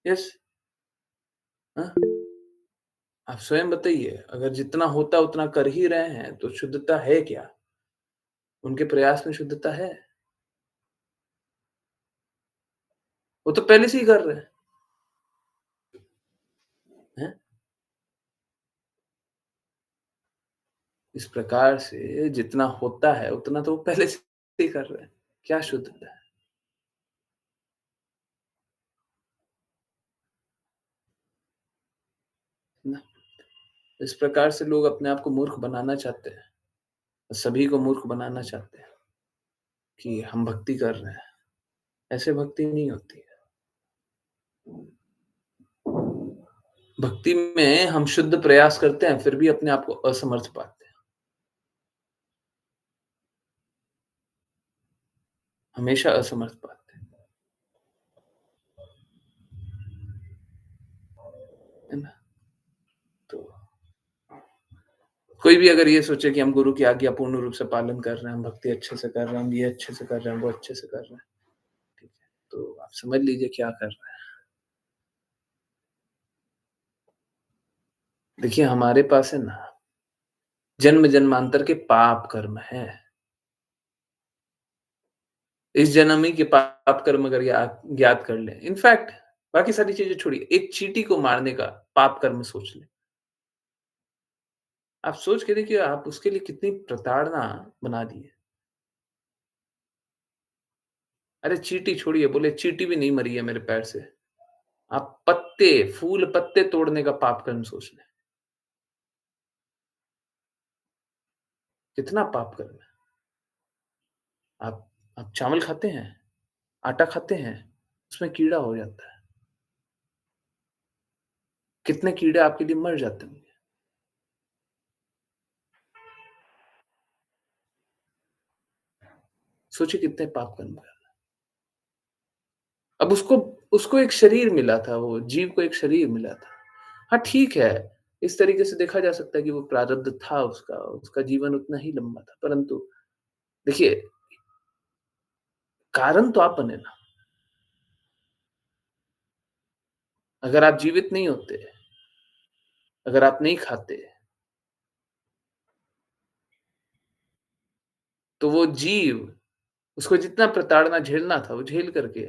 यस, हाँ? आप स्वयं बताइए, अगर जितना होता है उतना कर ही रहे हैं, तो शुद्धता है क्या? उनके प्रयास में शुद्धता है? वो तो पहले से ही कर रहे हैं। इस प्रकार से जितना होता है उतना तो वो पहले से ही कर रहे हैं। क्या शुद्धता है ना? इस प्रकार से लोग अपने आप को मूर्ख बनाना चाहते हैं। सभी को मूर्ख बनाना चाहते हैं कि हम भक्ति कर रहे हैं। ऐसे भक्ति नहीं होती है। भक्ति में हम शुद्ध प्रयास करते हैं, फिर भी अपने आप को असमर्थ पाते हैं। हमेशा असमर्थ पाते हैं, है ना? तो कोई भी अगर ये सोचे कि हम गुरु की आज्ञा पूर्ण रूप से पालन कर रहे हैं, हम भक्ति अच्छे से कर रहे हैं, हम ये अच्छे से कर रहे हैं, वो अच्छे से कर रहे हैं, ठीक है? तो आप समझ लीजिए क्या कर रहे हैं। देखिए हमारे पास है ना, जन्म-जन्मांतर के पाप कर्म हैं। इस जन्म ही के पाप कर्म अगर ज्ञात कर लें, इनफैक्ट बाकी सारी चीज़ें छोड़िए, एक चींटी को मारने का पाप कर्म सोच लें। आप सोच के देखिए आप उसके लिए कितनी प्रताड़ना बना दी है। अरे चींटी छोड़िए, बोले चींटी भी नहीं मरी है मेरे पैर से। आप पत्ते, फूल पत्ते तोड़ने का पाप कर्म सोच लें, कितना पाप कर्म है। आप आप चावल खाते हैं, आटा खाते हैं, उसमें कीड़ा हो जाता है। कितने कीड़े आपके लिए मर जाते होंगे। सोचिए कितने पाप कर्म कर रहा है। अब उसको उसको एक शरीर मिला था, वो जीव को एक शरीर मिला था। हाँ, ठीक है, इस तरीके से देखा जा सकता है कि वो प्रारब्ध था उसका, उसका जीवन उतना ही लंबा था। परंतु देखिए, कारण तो आप बने ना। अगर आप जीवित नहीं होते, अगर आप नहीं खाते, तो वो जीव, उसको जितना प्रताड़ना झेलना था, वो झेल करके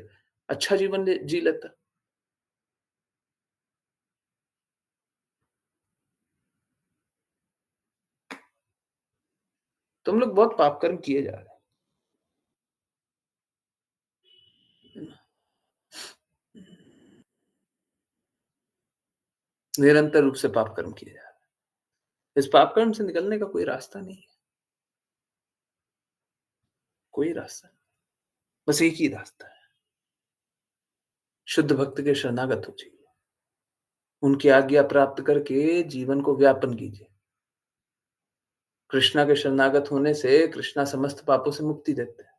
अच्छा जीवन जी लेता। तो हम लोग बहुत पाप कर्म किए जा रहे हैं। निरंतर रूप से पाप कर्म किए जा रहे हैं। इस पाप कर्म से निकलने का कोई रास्ता नहीं है, कोई रास्ता नहीं। बस एक ही रास्ता है, शुद्ध भक्त के शरणागत हो जाइए। उनकी आज्ञा प्राप्त करके जीवन को व्यापन कीजिए। कृष्णा के शरणागत होने से कृष्णा समस्त पापों से मुक्ति देते हैं।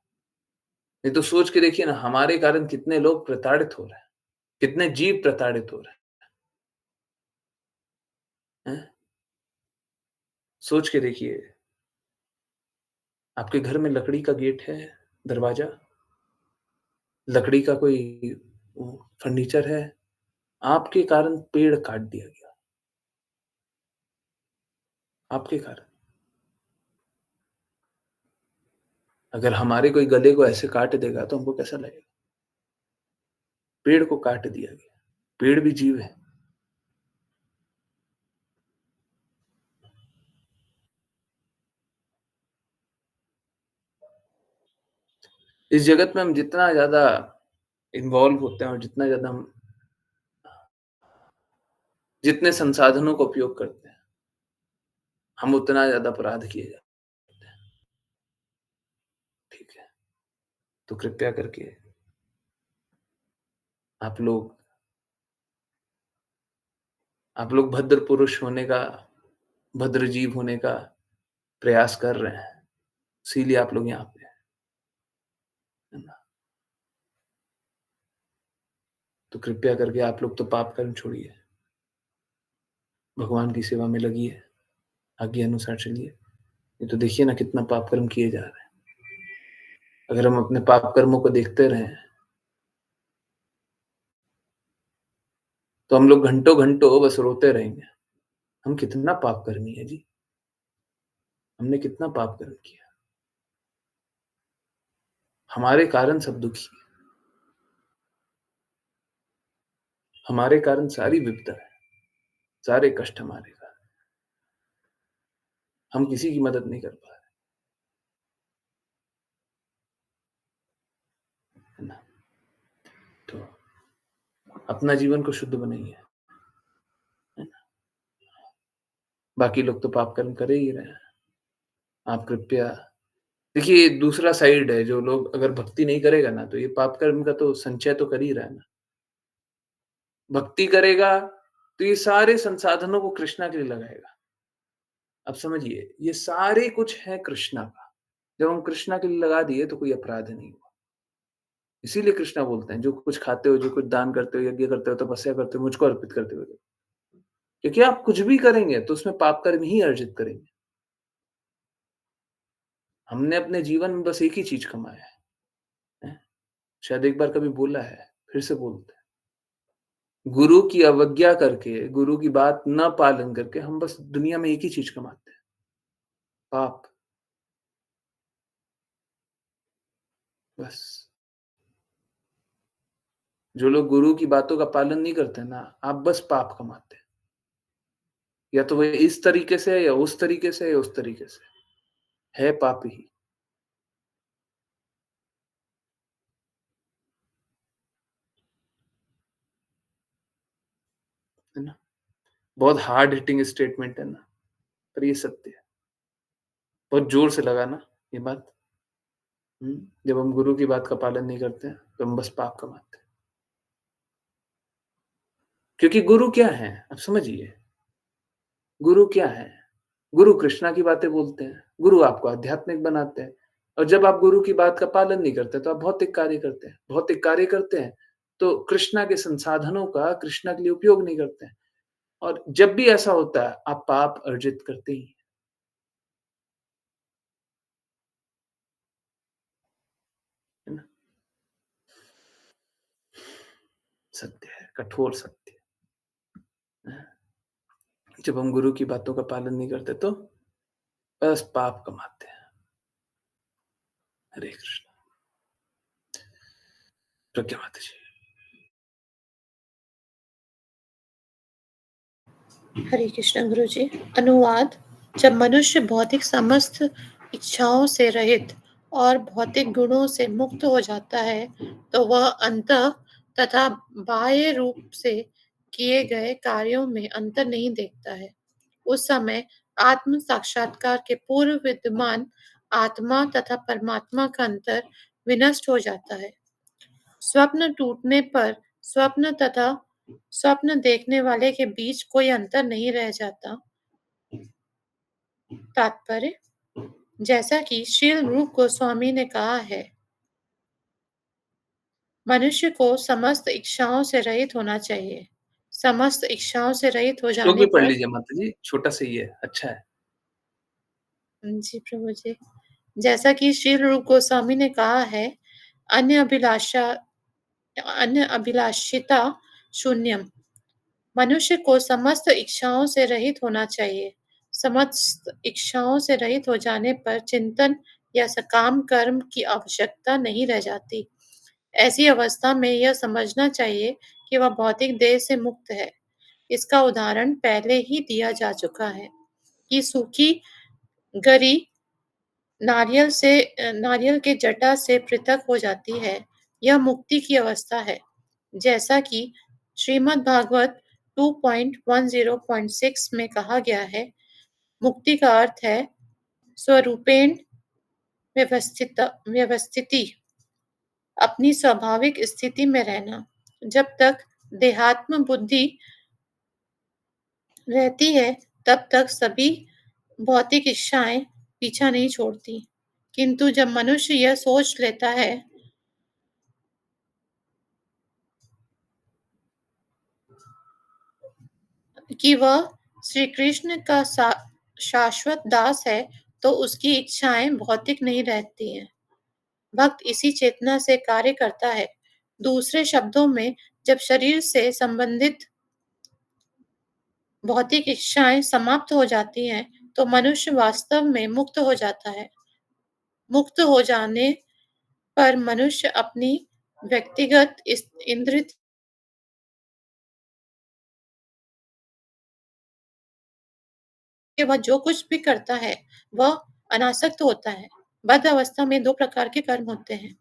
नहीं तो सोच के देखिए ना, हमारे कारण कितने लोग प्रताड़ित हो रहे हैं, कितने जीव प्रताड़ित हो रहे हैं, हैं? सोच के देखिए, आपके घर में लकड़ी का गेट है, दरवाजा, लकड़ी का कोई फर्नीचर है, आपके कारण पेड़ काट दिया गया, आपके कारण। अगर हमारे कोई गले को ऐसे काट देगा तो हमको कैसा लगेगा? पेड़ को काट दिया गया, पेड़ भी जीव है। इस जगत में हम जितना ज़्यादा इन्वॉल्व होते हैं और जितना ज़्यादा हम जितने संसाधनों का उपयोग करते हैं, हम उतना ज़्यादा अपराध किए जाते हैं, ठीक है? तो कृपया करके आप लोग आप लोग भद्र पुरुष होने का, भद्र जीव होने का प्रयास कर रहे हैं, इसीलिए आप लोग यहाँ पे हैं, है ना? तो कृपया करके आप लोग तो पाप कर्म छोड़िए, भगवान की सेवा में लगिए, आज्ञा अनुसार चलिए। ये तो देखिए ना कितना पाप कर्म किए जा रहे हैं। अगर हम अपने पाप कर्मों को देखते रहें, तो हम लोग घंटों-घंटों बस रोते रहेंगे। हम कितना पाप कर्मी है जी, हमने कितना पाप कर्म किया। हमारे कारण सब दुखी हैं, हमारे कारण सारी विपदा है, सारे कष्ट हमारे कारण। हम किसी की मदद नहीं कर पा रहे, है ना? तो अपना जीवन को शुद्ध बनाइए, है ना? बाकी लोग तो पाप कर्म कर ही रहे हैं। आप कृपया देखिए दूसरा साइड है, जो लोग अगर भक्ति नहीं करेगा ना, तो ये पाप कर्म का तो संचय तो कर ही रहा है ना। भक्ति करेगा, तो ये सारे संसाधनों को कृष्णा के लिए लगाएगा। अब समझिए, ये सारे कुछ है कृष्णा का। जब हम कृष्णा के लिए लगा दिए, तो कोई अपराध नहीं हुआ। इसीलिए कृष्णा बोलते हैं, जो कुछ खाते हो, जो कुछ दान करते हो, यज्ञ करते हो, तपस्या करते हो, मुझको अर्पित करते हो। क्योंकि आप कुछ भी करेंगे, तो उसमें पाप कर्म ही अर्जित करेंगे। हमने अपने जीवन में बस एक ही चीज़ कमाया है, हैं? शायद एक बार कभी बोला है, फिर से बोलते हैं। गुरु की अवज्ञा करके, गुरु की बात न पालन करके हम बस दुनिया में एक ही चीज़ कमाते हैं, पाप, बस। जो लोग गुरु की बातों का पालन नहीं करते ना, आप बस पाप कमाते हैं। या तो वो इस तरीके से या उस तरीके से या उस तरीके से, है पाप ही, है ना? बहुत हार्ड हिटिंग स्टेटमेंट है ना, पर ये सत्य है। बहुत ज़ोर से लगा ना ये बात? हुँ, जब हम गुरु की बात का पालन नहीं करते हैं, तो हम बस पाप कमाते हैं। क्योंकि गुरु क्या है? आप समझिए, गुरु क्या है? गुरु कृष्णा की बातें बोलते हैं, गुरु आपको आध्यात्मिक बनाते हैं। और जब आप गुरु की बात का पालन नहीं करते, तो आप भौतिक कार्य करते हैं। भौतिक कार्य करते हैं, तो कृष्णा के संसाधनों का कृष्णा के लिए उपयोग नहीं करते हैं। और जब भी ऐसा होता है, आप पाप अर्जित करते ही हैं, है ना? सत्य है, कठोर सत्य है। जब हम गुरु की बातों का पालन नहीं करते, तो बस पाप कमाते हैं। हरे कृष्ण। प्रज्ञा माता जी। हरे कृष्ण गुरु जी। अनुवाद। जब मनुष्य भौतिक समस्त इच्छाओं से रहित और भौतिक गुणों से मुक्त हो जाता है, तो वह अंतः तथा बाह्य रूप से किए गए कार्यों में अंतर नहीं देखता है। उस समय आत्म साक्षात्कार के पूर्व विद्यमान आत्मा तथा परमात्मा का अंतर विनष्ट हो जाता है। स्वप्न टूटने पर स्वप्न तथा स्वप्न देखने वाले के बीच कोई अंतर नहीं रह जाता। तात्पर्य। जैसा कि श्रील रूप गोस्वामी ने कहा है, मनुष्य को समस्त इच्छाओं से रहित होना चाहिए। समस्त इच्छाओं से रहित हो श्लोक जाने भी पढ़ पर। लीजिए माता जी, छोटा सा ही है, अच्छा है। जी प्रभु जी। जैसा कि श्रील रूप गोस्वामी ने कहा है, अन्य अभिलाषा अन्य अभिलाषिता शून्यम। मनुष्य को समस्त इच्छाओं से रहित होना चाहिए। समस्त इच्छाओं से रहित हो जाने पर चिंतन या सकाम कर्म की आवश्यकता नहीं रह जाती। ऐसी अवस्था में यह समझना चाहिए कि वह भौतिक देह से मुक्त है। इसका उदाहरण पहले ही दिया जा चुका है कि सूखी गरी नारियल के जटा से पृथक हो जाती है। यह मुक्ति की अवस्था है। जैसा कि श्रीमद् भागवत 2.10.6 में कहा गया है, मुक्ति का अर्थ है स्वरूपेण व्यवस्थिति, अपनी स्वाभाविक स्थिति में रहना। जब तक देहात्म बुद्धि रहती है, तब तक सभी भौतिक इच्छाएं पीछा नहीं छोड़ती। किंतु जब मनुष्य यह सोच लेता है कि वह श्री कृष्ण का शाश्वत दास है, तो उसकी इच्छाएं भौतिक नहीं रहती हैं। भक्त इसी चेतना से कार्य करता है। दूसरे शब्दों में, जब शरीर से संबंधित भौतिक इच्छाएं समाप्त हो जाती हैं, तो मनुष्य वास्तव में मुक्त हो जाता है। मुक्त हो जाने पर मनुष्य अपनी व्यक्तिगत इंद्रिय के वह जो कुछ भी करता है, वह अनासक्त होता है। बद्ध अवस्था में दो प्रकार के कर्म होते हैं।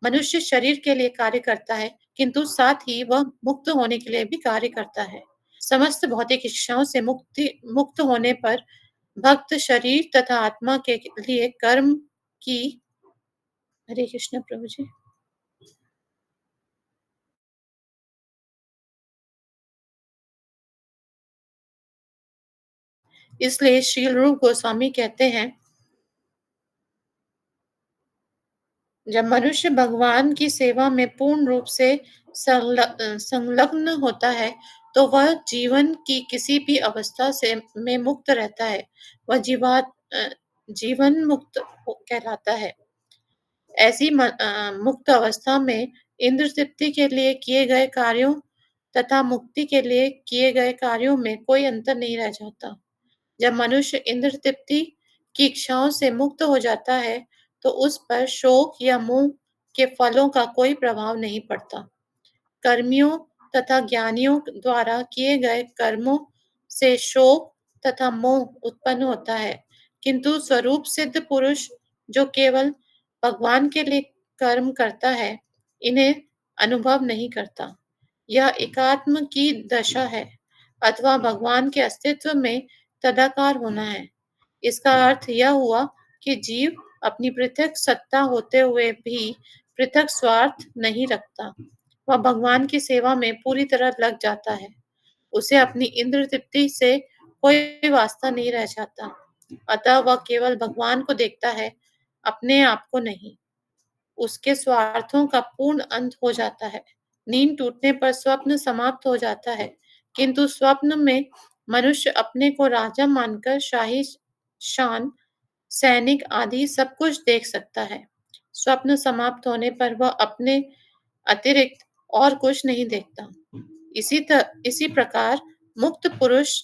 मनुष्य शरीर के लिए कार्य करता है, किंतु साथ ही वह मुक्त होने के लिए भी कार्य करता है। समस्त भौतिक इच्छाओं से मुक्त होने पर भक्त शरीर तथा आत्मा के लिए कर्म कि हरे कृष्ण प्रभु जी। इसलिए श्रील रूप गोस्वामी कहते हैं, जब मनुष्य भगवान की सेवा में पूर्ण रूप से संलग्न होता है, तो वह जीवन की किसी भी अवस्था से में मुक्त रहता है। वह जीवन मुक्त कहलाता है। ऐसी मुक्त अवस्था में इंद्र तृप्ति के लिए किए गए कार्यों तथा मुक्ति के लिए किए गए कार्यों में कोई अंतर नहीं रह जाता। जब मनुष्य इंद्र तृप्ति की इच्छाओं से मुक्त हो जाता है, तो उस पर शोक या मोह के फलों का कोई प्रभाव नहीं पड़ता। कर्मियों तथा ज्ञानियों द्वारा किए गए कर्मों से शोक तथा मोह उत्पन्न होता है, किंतु स्वरूप सिद्ध पुरुष जो केवल भगवान के लिए कर्म करता है, इन्हें अनुभव नहीं करता। यह एकात्म की दशा है, अथवा भगवान के अस्तित्व में तदाकार होना है। इसका अर्थ यह हुआ कि जीव अपनी पृथक सत्ता होते हुए भी पृथक स्वार्थ नहीं रखता। वह भगवान की सेवा में पूरी तरह लग जाता है। उसे अपनी इंद्र तृप्ति से कोई वास्ता नहीं रह जाता। अतः वह केवल भगवान को देखता है, अपने आप को नहीं। उसके स्वार्थों का पूर्ण अंत हो जाता है। नींद टूटने पर स्वप्न समाप्त हो जाता है, किंतु स्वप्न में मनुष्य अपने को राजा मानकर शाही शान, सैनिक आदि सब कुछ देख सकता है। स्वप्न समाप्त होने पर वह अपने अतिरिक्त और कुछ नहीं देखता। इसी प्रकार मुक्त पुरुष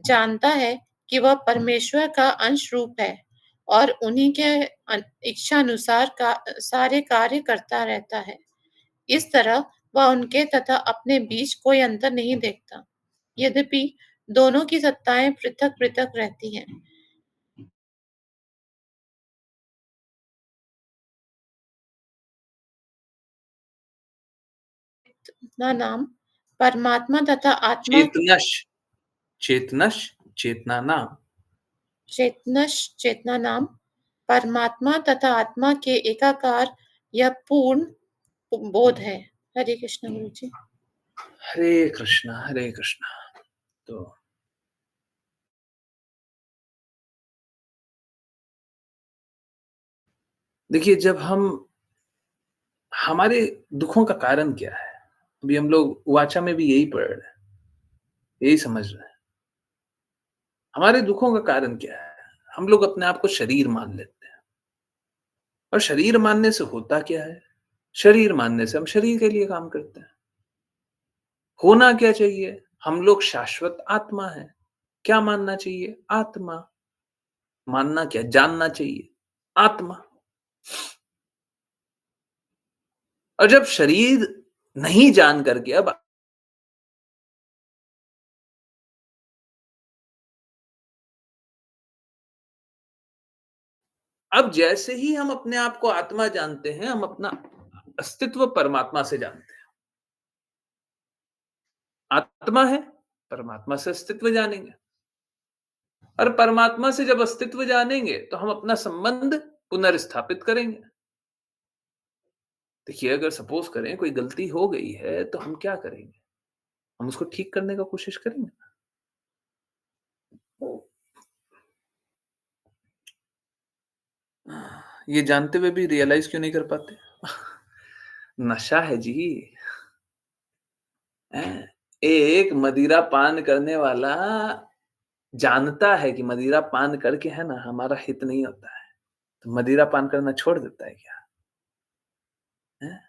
जानता है कि वह परमेश्वर का अंश रूप है और उन्हीं के इच्छा अनुसार का सारे कार्य करता रहता है। इस तरह वह उनके तथा अपने बीच कोई अंतर नहीं देखता, यद्यपि दोनों की सत्ताएं पृथक पृथक रहती हैं। ना नाम परमात्मा तथा आत्मा चेतनश, चेतनश, चेतना नाम। चेतना नाम परमात्मा तथा आत्मा के एकाकार या पूर्ण बोध है। हरे कृष्ण गुरु जी। हरे कृष्णा, हरे कृष्णा। तो देखिए, जब हमारे दुखों का कारण क्या है? अभी हम लोग वाचा में भी यही पढ़ रहे हैं, यही समझ रहे हैं। हमारे दुखों का कारण क्या है? हम लोग अपने आप को शरीर मान लेते हैं। और शरीर मानने से होता क्या है? शरीर मानने से हम शरीर के लिए काम करते हैं। होना क्या चाहिए? हम लोग शाश्वत आत्मा हैं। क्या मानना चाहिए? आत्मा। मानना क्या? जानना चाहिए आत्मा। और जब शरीर नहीं जान करके अब जैसे ही हम अपने आप को आत्मा जानते हैं, हम अपना अस्तित्व परमात्मा से जानते हैं। आत्मा है, परमात्मा से अस्तित्व जानेंगे। और परमात्मा से जब अस्तित्व जानेंगे, तो हम अपना संबंध पुनर्स्थापित करेंगे। देखिए, अगर सपोज करें कोई गलती हो गई है, तो हम क्या करेंगे? हम उसको ठीक करने का कोशिश करेंगे। ये जानते हुए भी रियलाइज क्यों नहीं कर पाते? नशा है जी। हैं? एक मदिरा पान करने वाला जानता है कि मदिरा पान करके है ना हमारा हित नहीं होता है, तो मदिरा पान करना छोड़ देता है क्या? हैं?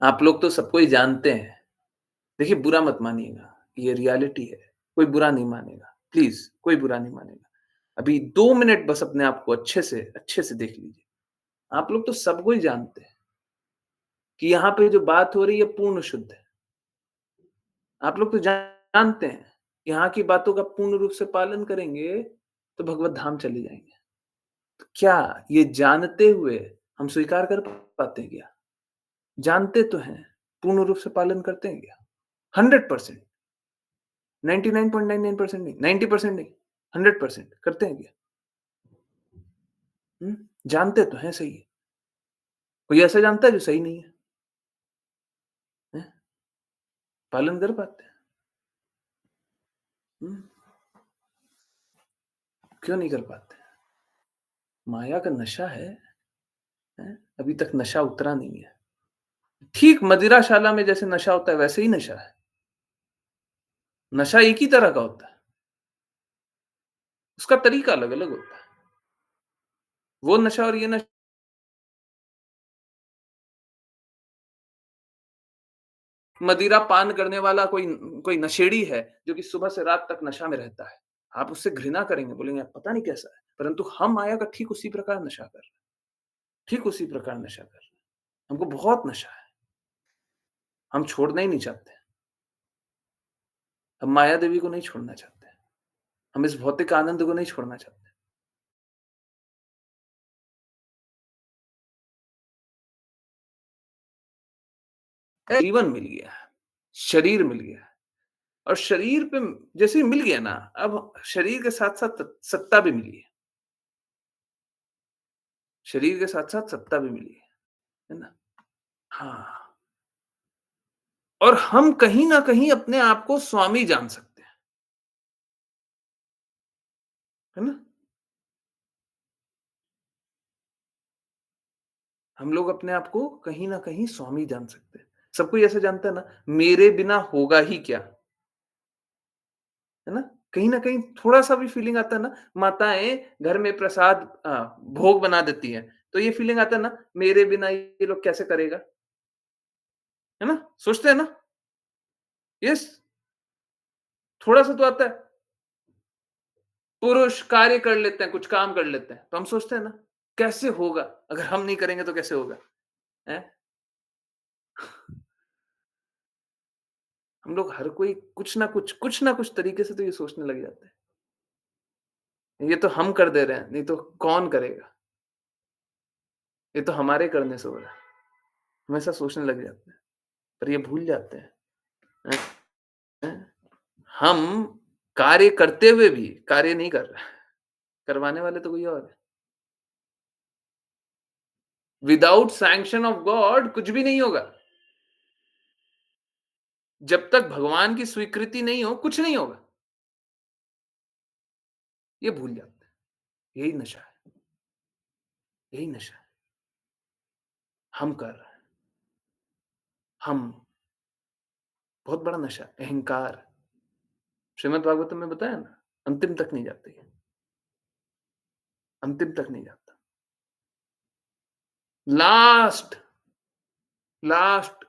आप लोग तो सबको ही जानते हैं। देखिए, बुरा मत मानिएगा, ये रियलिटी है। कोई बुरा नहीं मानेगा, प्लीज कोई बुरा नहीं मानेगा। अभी 2 मिनट बस अपने आप को अच्छे से देख लीजिए। आप लोग तो सबको ही जानते हैं कि यहाँ पे जो बात हो रही है पूर्ण शुद्ध है। आप लोग तो जानते हैं, यहाँ की बातों का पूर्ण रूप से पालन करेंगे तो भगवत धाम चले जाएंगे। तो क्या ये जानते हुए हम स्वीकार कर पाते हैं क्या? जानते तो हैं, पूर्ण रूप से पालन करते हैं क्या? 100%, 99.99% नहीं, 90% नहीं, 100% करते हैं क्या? जानते तो हैं सही है। कोई ऐसा जानता है जो सही नहीं है? हैं? पालन कर पाते हैं? हुँ, क्यों नहीं कर पाते? माया का नशा है, हैं? अभी तक नशा उतरा नहीं है। ठीक मदिराशाला में जैसे नशा होता है वैसे ही नशा है। नशा एक ही तरह का होता है, उसका तरीका अलग-अलग होता है। वो नशा और ये नशा मदिरा पान करने वाला कोई कोई नशेड़ी है, जो कि सुबह से रात तक नशा में रहता है। आप उससे घृणा करेंगे, बोलेंगे पता नहीं कैसा है, परंतु हम माया का ठीक उसी प्रकार नशा कर रहे हैं, ठीक उसी प्रकार नशा कर रहे हैं। हमको बहुत नशा है, हम छोड़ना ही नहीं चाहते। हम माया देवी को नहीं छोड़ना चाहते। हम इस भौतिक आनंद को नहीं छोड़ना चाहते। जीवन मिल गया है, शरीर मिल गया है और शरीर पे जैसे ही मिल गया ना, अब शरीर के साथ-साथ सत्ता भी मिली है। शरीर के साथ-साथ सत्ता भी मिली है ना? हाँ, और हम कहीं न कहीं अपने आप को स्वामी जान सकते हैं, है ना? हम लोग अपने आप को कहीं न कहीं स्वामी जान सकते हैं। सब कोई ऐसे जानता है ना, मेरे बिना होगा ही क्या, है ना? कहीं न कहीं थोड़ा-सा भी फीलिंग आता है ना, माताएँ घर में प्रसाद भोग बना देती हैं, तो ये फीलिंग आता है ना, मेरे बिना ये लोग कैसे करेगा, है ना? सोचते हैं ना? यस, थोड़ा-सा तो आता है। पुरुष कार्य कर लेते हैं, कुछ काम कर लेते हैं, तो हम सोचते हैं ना, कैसे होगा? अगर हम नहीं करेंगे तो कैसे होगा? हैं? हम लोग हर कोई कुछ ना कुछ तरीके से तो ये सोचने लग जाते हैं। ये तो हम कर दे रहे हैं, नहीं तो कौन करेगा? ये तो हमारे करने से हो रहा है। हम ऐसा सोचने लग जाते हैं, पर ये भूल जाते हैं, हैं? हैं? हम कार्य करते हुए भी कार्य नहीं कर रहे हैं, करवाने वाले तो कोई और है। विदाउट सैंक्शन ऑफ गॉड कुछ भी नहीं होगा। जब तक भगवान की स्वीकृति नहीं हो, कुछ नहीं होगा। ये भूल जाते हैं। यही नशा है, यही नशा है। हम कर रहे हैं, हम, बहुत बड़ा नशा है, अहंकार। श्रीमद् भागवतम में बताया ना, अंतिम तक नहीं जाते ये, अंतिम तक नहीं जाता। लास्ट, लास्ट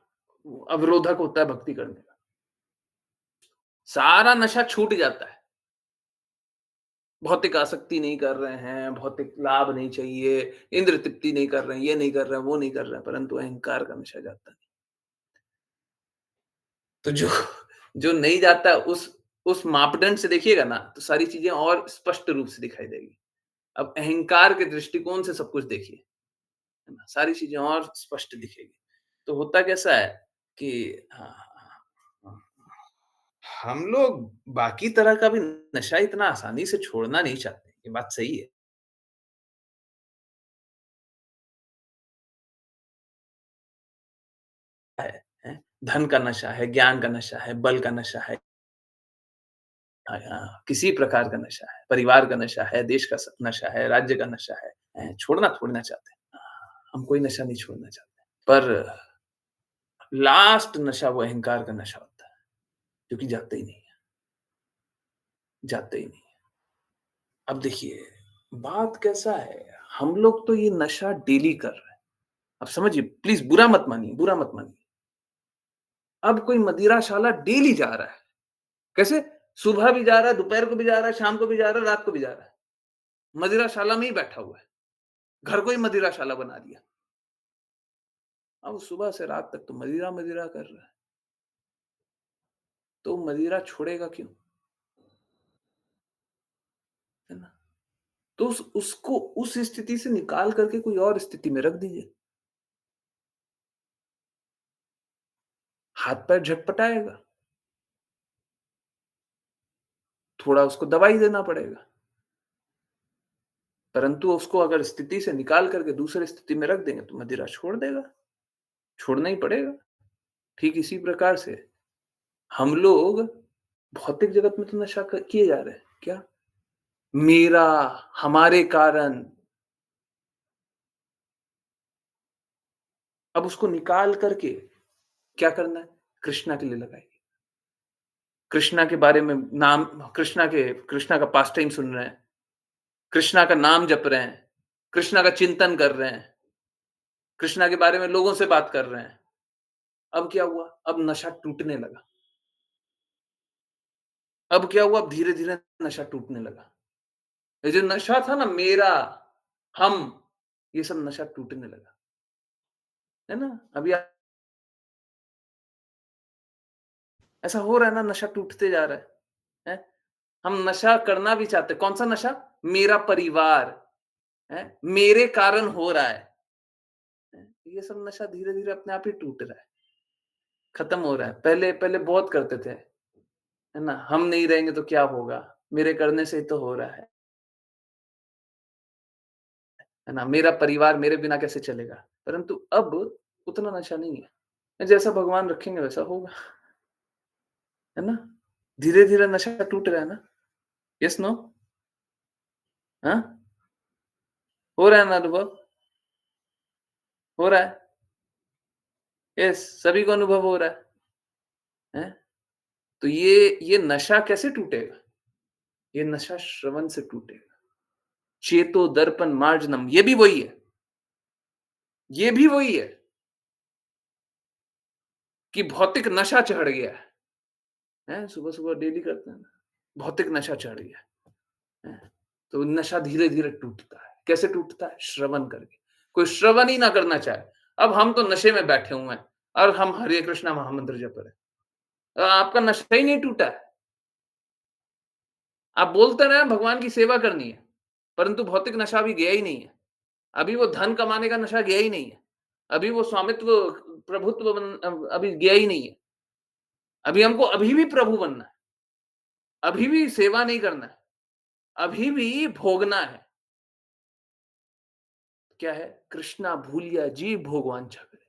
अवरोधक होता है भक्ति करने का। सारा नशा छूट जाता है। भौतिक आसक्ति नहीं कर रहे हैं, भौतिक लाभ नहीं चाहिए, इंद्र तृप्ति नहीं कर रहे हैं, ये नहीं कर रहे हैं, वो नहीं कर रहे हैं, परंतु अहंकार का नशा जाता नहीं। तो जो जो नहीं जाता उस मापदंड से देखिएगा ना, तो सारी चीज़ें और स्पष्ट रूप से दिखाई देगी। अब अहंकार के दृष्टिकोण से सब कुछ देखिए, है ना? सारी चीज़ें और स्पष्ट दिखेगी। तो होता कैसा है कि हाँ, हाँ, हाँ, हम लोग बाकी तरह का भी नशा इतना आसानी से छोड़ना नहीं चाहते, ये बात सही है? धन का नशा है, ज्ञान का नशा है, बल का नशा है, किसी प्रकार का नशा है, परिवार का नशा है, देश का स नशा है, राज्य का नशा है, छोड़ना थोड़ी ना चाहते हैं। हम कोई नशा नहीं छोड़ना चाहते। पर लास्ट नशा वो अहंकार का नशा होता है, जो कि जाता ही नहीं है, जाता ही नहीं है। अब देखिए, बात कैसा है, हम लोग तो ये नशा डेली कर रहे हैं। अब समझिए, प्लीज़ बुरा मत मानिए, बुरा मत मानिए। अब कोई मदिराशाला डेली जा रहा है। कैसे? सुबह भी जा रहा है, दोपहर को भी जा रहा है, शाम को भी जा रहा है, रात को भी जा रहा है। मदिराशाला में ही बैठा हुआ है। घर को ही मदिराशाला बना दिया। अब सुबह से रात तक तो मदिरा, मदिरा कर रहा है। तो मदिरा छोड़ेगा क्यों? है ना? तो उसको उस स्थिति से निकाल करके कोई और स्थिति में रख दीजिए। हाथ-पैर झटपटाएगा, थोड़ा उसको दवाई देना पड़ेगा। परंतु उसको अगर स्थिति से निकाल करके दूसरी स्थिति में रख देंगे तो मदिरा छोड़ देगा, छोड़ना ही पड़ेगा। ठीक इसी प्रकार से हम लोग भौतिक जगत में तो नशा किए जा रहे हैं। क्या? मेरा, हमारे कारण। अब उसको निकाल करके क्या करना है? कृष्णा के लिए लगाइए। कृष्णा के बारे में नाम, कृष्णा का पास्ट टाइम सुन रहे हैं, कृष्णा का नाम जप रहे हैं, कृष्णा का चिंतन कर रहे हैं, कृष्णा के बारे में लोगों से बात कर रहे हैं। अब क्या हुआ? अब नशा टूटने लगा। अब क्या हुआ? धीरे-धीरे नशा टूटने लगा। ये जो नशा था ना, मेरा, हम, ये सब नशा टूटने लगा। है ना? अभी ऐसा हो रहा है ना, नशा टूटते जा रहा है। हैं? हम नशा करना भी चाहते हैं। कौन-सा नशा? मेरा परिवार, हैं? मेरे कारण हो रहा है। हैं? ये सब नशा धीरे-धीरे अपने आप ही टूट रहा है, खत्म हो रहा है। पहले पहले बहुत करते थे, है ना? हम नहीं रहेंगे तो क्या होगा? मेरे करने से ही तो हो रहा है ना? मेरा परिवार मेरे बिना कैसे चलेगा? परंतु अब उतना नशा नहीं है। जैसा भगवान रखेंगे वैसा होगा, है ना? धीरे-धीरे नशा टूट रहा है ना? Yes, no? हाँ? हो रहा है ना अनुभव? हो रहा है? यस, सभी को अनुभव हो रहा है? तो ये नशा कैसे टूटेगा? ये नशा श्रवण से टूटेगा। चेतो दर्पण मार्जनम, ये भी वही है। ये भी वही है कि भौतिक नशा चढ़ गया है? सुबह-सुबह डेली करते हैं ना, भौतिक नशा चढ़ गया है? तो नशा धीरे-धीरे टूटता है। कैसे टूटता है? श्रवण करके। कोई श्रवण ही ना करना चाहे। अब हम तो नशे में बैठे हुए हैं और हम हरे कृष्णा महामंत्र जप रहे हैं। आपका नशा ही नहीं टूटा है। आप बोलते रहे भगवान की सेवा करनी है, परंतु भौतिक नशा अभी गया ही नहीं है। अभी वो धन कमाने का नशा गया ही नहीं है। अभी वो स्वामित्व, प्रभुत्व अभी गया ही नहीं है। अभी हमको अभी भी प्रभु बनना है। अभी भी सेवा नहीं करना है। अभी भी भोगना है। क्या है? कृष्णा भूलिया जी भोगवांछा करे।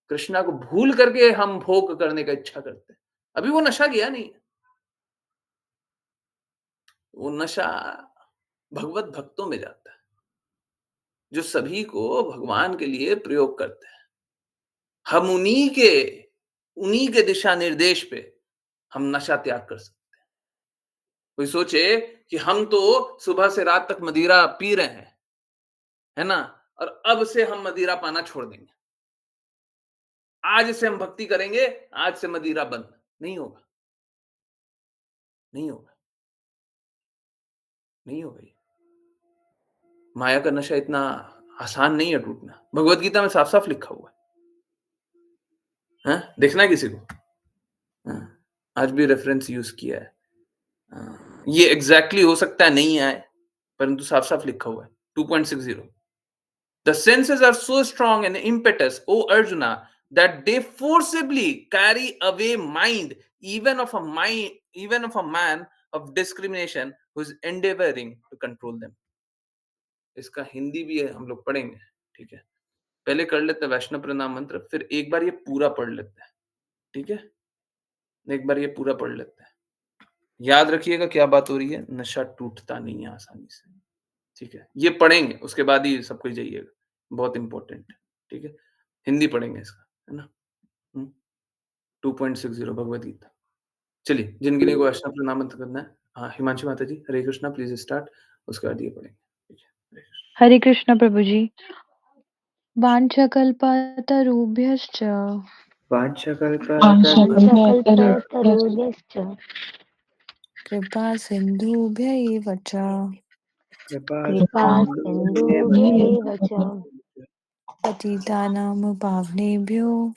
कृष्णा को भूल करके हम भोग करने का इच्छा करते हैं। अभी वो नशा गया नहीं है। वो नशा भगवत भक्तों में जाता है, जो सभी को भगवान के लिए प्रयोग करते हैं। हम उन्हीं के दिशा निर्देश पे हम नशा त्याग कर सकते हैं। कोई सोचे कि हम तो सुबह से रात तक मदिरा पी रहे हैं, है ना? और अब से हम मदिरा पाना छोड़ देंगे। आज से हम भक्ति करेंगे, आज से मदिरा बंद। नहीं होगा। नहीं होगा। नहीं होगा ये। माया का नशा इतना आसान नहीं है टूटना। भगवत गीता में साफ-साफ लिखा हुआ है। हैं? देखना है किसी को? हाँ, आज भी रेफरेंस यूज़ किया है। ये एग्ज़ैक्टली हो सकता है नहीं आए, परंतु साफ-साफ लिखा हुआ है। 2.60 The senses are so strong and impetus, O Arjuna, that they forcibly carry away mind, even of a man of discrimination who is endeavoring to control them. इसका हिंदी भी है, हम लोग पढ़ेंगे, ठीक है? पहले कर लेते हैं वैष्णव प्रणाम मंत्र, फिर एक बार ये पूरा पढ़ लेते हैं, ठीक है? एक बार ये पूरा पढ़ लेते हैं। याद रखिएगा क्या बात हो रही है, नशा टूटता नहीं है आसानी से, ठीक है? ये पढ़ेंगे, उसके बाद ही सब कुछ जाइएगा, बहुत इम्पोर्टेंट है, ठीक है? हिंदी पढ़ेंगे इसका, है ना? 2.60 भगवद गीता। चलिए, जिन गिने को वैष्णव प्रणाम मंत्र करना है, हाँ, हिमांशु माता जी, हरे कृष्णा, प्लीज़ स्टार्ट, उसके बाद ये पढ़ेंगे, ठीक है? हरे कृष्ण। हरे कृष्ण प्रभु जी। वाञ्छकल्पतरुभ्यश्च वाञ्छकल्पतरुभ्यश्च कृपासिन्धुभ्य एव च कृपासिन्धुभ्य एव च पतितानां पावनेभ्यो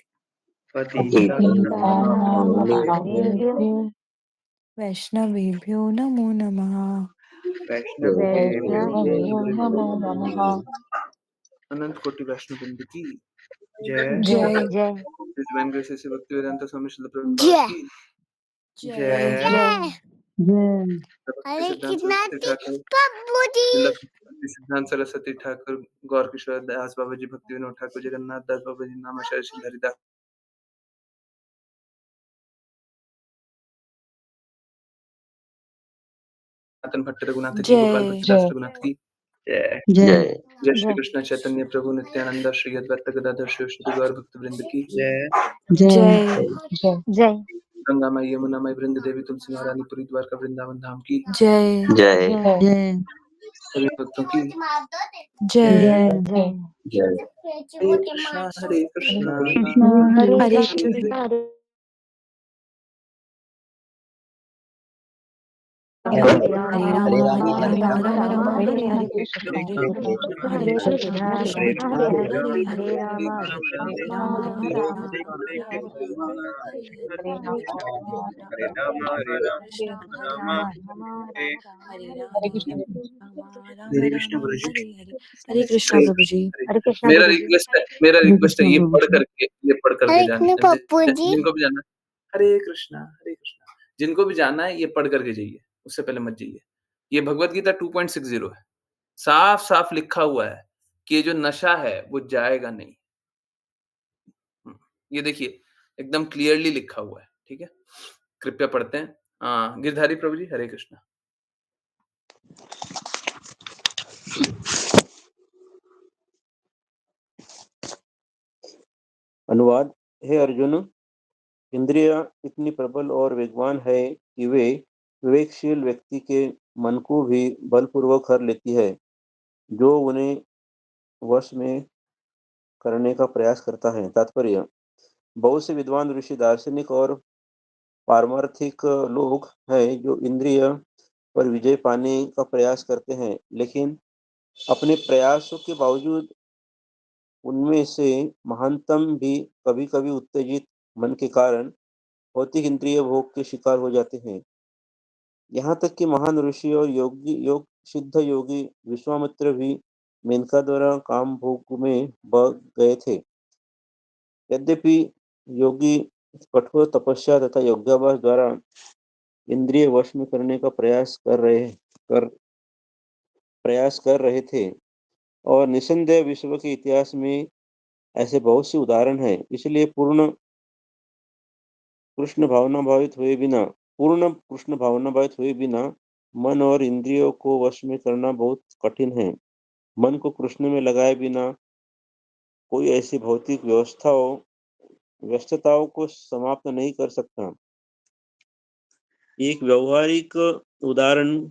पतितानां पावनेभ्यो वैष्णवेभ्यो नमो नमः। वैष्णवेभ्यो नमो नमः। अनंत कोटि वैष्णव वृंद की जय जय डिवाइन ग्रेस से भक्ति वेदांत स्वामी श्रील प्रभुपाद की जय जय। सिद्धांत सरस्वती ठाकुर, सिद्धांत सरस्वती ठाकुर, गौर किशोर दास बाबा जी, भक्ति विनोद ठाकुर, जगन्नाथ दास बाबा जी, नामाचार्य श्री हरिदास सनातन भट्ट रघुनाथ की, गोपाल जय भट्ट दास रघुनाथ की जय। जय श्री कृष्ण चैतन्य प्रभु नित्यानंद श्री अद्वैत गदाधर श्री गौर भक्त वृंद की जय। जय जय गंगा माई यमुना माई वृंद देवी तुलसी महारानी पुरी द्वारका वृंदावन धाम की जय जय सभी भक्तों की जय जय हरे कृष्णा हरे कृष्णा कृष्ण हरे हरे कृष्ण हरे राम हरे राम हरे राम हरे हरे राम राम राम राम राम राम हरे हरे हरे हरे हरे हरे राम हरे कृष्ण कृष्ण हरे हरे हरे राम कृष्ण कृष्ण कृष्ण हरे कृष्ण राम हरे हरे हरे हरे हरे राम हरे हरे राम राम राम राम राम राम हरे हरे हरे हरे हरे हरे हरे राम हरे राम हरे राम कृष्ण हरे हरे राम हरे राम हरे हरे हरे राम हरे राम हरे राम कृष्ण गुरु जी हरे हरे हरे कृष्णा हरे प्रभु जी हरे हरे कृष्णा मेरा गुरु जी रिक्वेस्ट है ये पढ़ करके जाना जिनको भी जाना हरे कृष्णा जिनको भी जाना है ये पढ़ करके जाइए, उससे पहले मत जाइए। ये भगवत गीता 2.60 है, साफ साफ लिखा हुआ है कि ये जो नशा है वो जाएगा नहीं। ये देखिए एकदम क्लियरली लिखा हुआ है, ठीक है। कृपया पढ़ते हैं। गिरधारी प्रभु जी हरे कृष्णा। अनुवाद। हे अर्जुन, इंद्रियां इतनी प्रबल और वेगवान है कि वे विवेकशील व्यक्ति के मन को भी बलपूर्वक हर लेती है, जो उन्हें वश में करने का प्रयास करता है। तात्पर्य: बहुत से विद्वान ऋषि, दार्शनिक और पारमार्थिक लोग हैं जो इंद्रिय पर विजय पाने का प्रयास करते हैं, लेकिन अपने प्रयासों के बावजूद उनमें से महानतम भी कभी-कभी उत्तेजित मन के कारण भौतिक इंद्रिय भोग के शिकार हो जाते हैं। यहाँ तक कि महान ऋषि और योग सिद्ध योगी विश्वामित्र भी मेनका द्वारा काम भोग में बह गए थे। यद्यपि योगी कठोर तपस्या तथा योगाभ्यास द्वारा इंद्रिय वश में करने का प्रयास कर रहे थे, और निसंदेह विश्व के इतिहास में ऐसे बहुत से उदाहरण हैं। इसलिए पूर्ण कृष्ण भावनाभावित हुए बिना मन और इंद्रियों को वश में करना बहुत कठिन है। मन को कृष्ण में लगाए बिना कोई ऐसी भौतिक व्यस्तताओं को समाप्त नहीं कर सकता। एक व्यवहारिक उदाहरण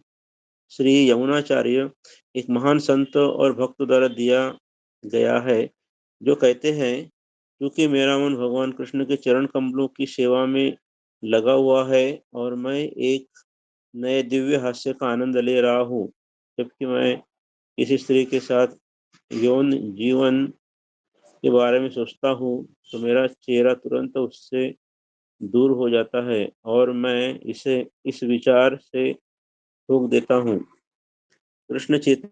श्री यमुनाचार्य, एक महान संत और भक्त द्वारा दिया गया है, जो कहते हैं, क्योंकि मेरा मन भगवान कृष्ण के चरण कमलों की सेवा में लगा हुआ है और मैं एक नए दिव्य हास्य का आनंद ले रहा हूँ, जबकि मैं किसी स्त्री के साथ यौन जीवन के बारे में सोचता हूँ, तो मेरा चेहरा तुरंत उससे दूर हो जाता है और मैं इसे इस विचार से रोक देता हूँ। कृष्ण चेतना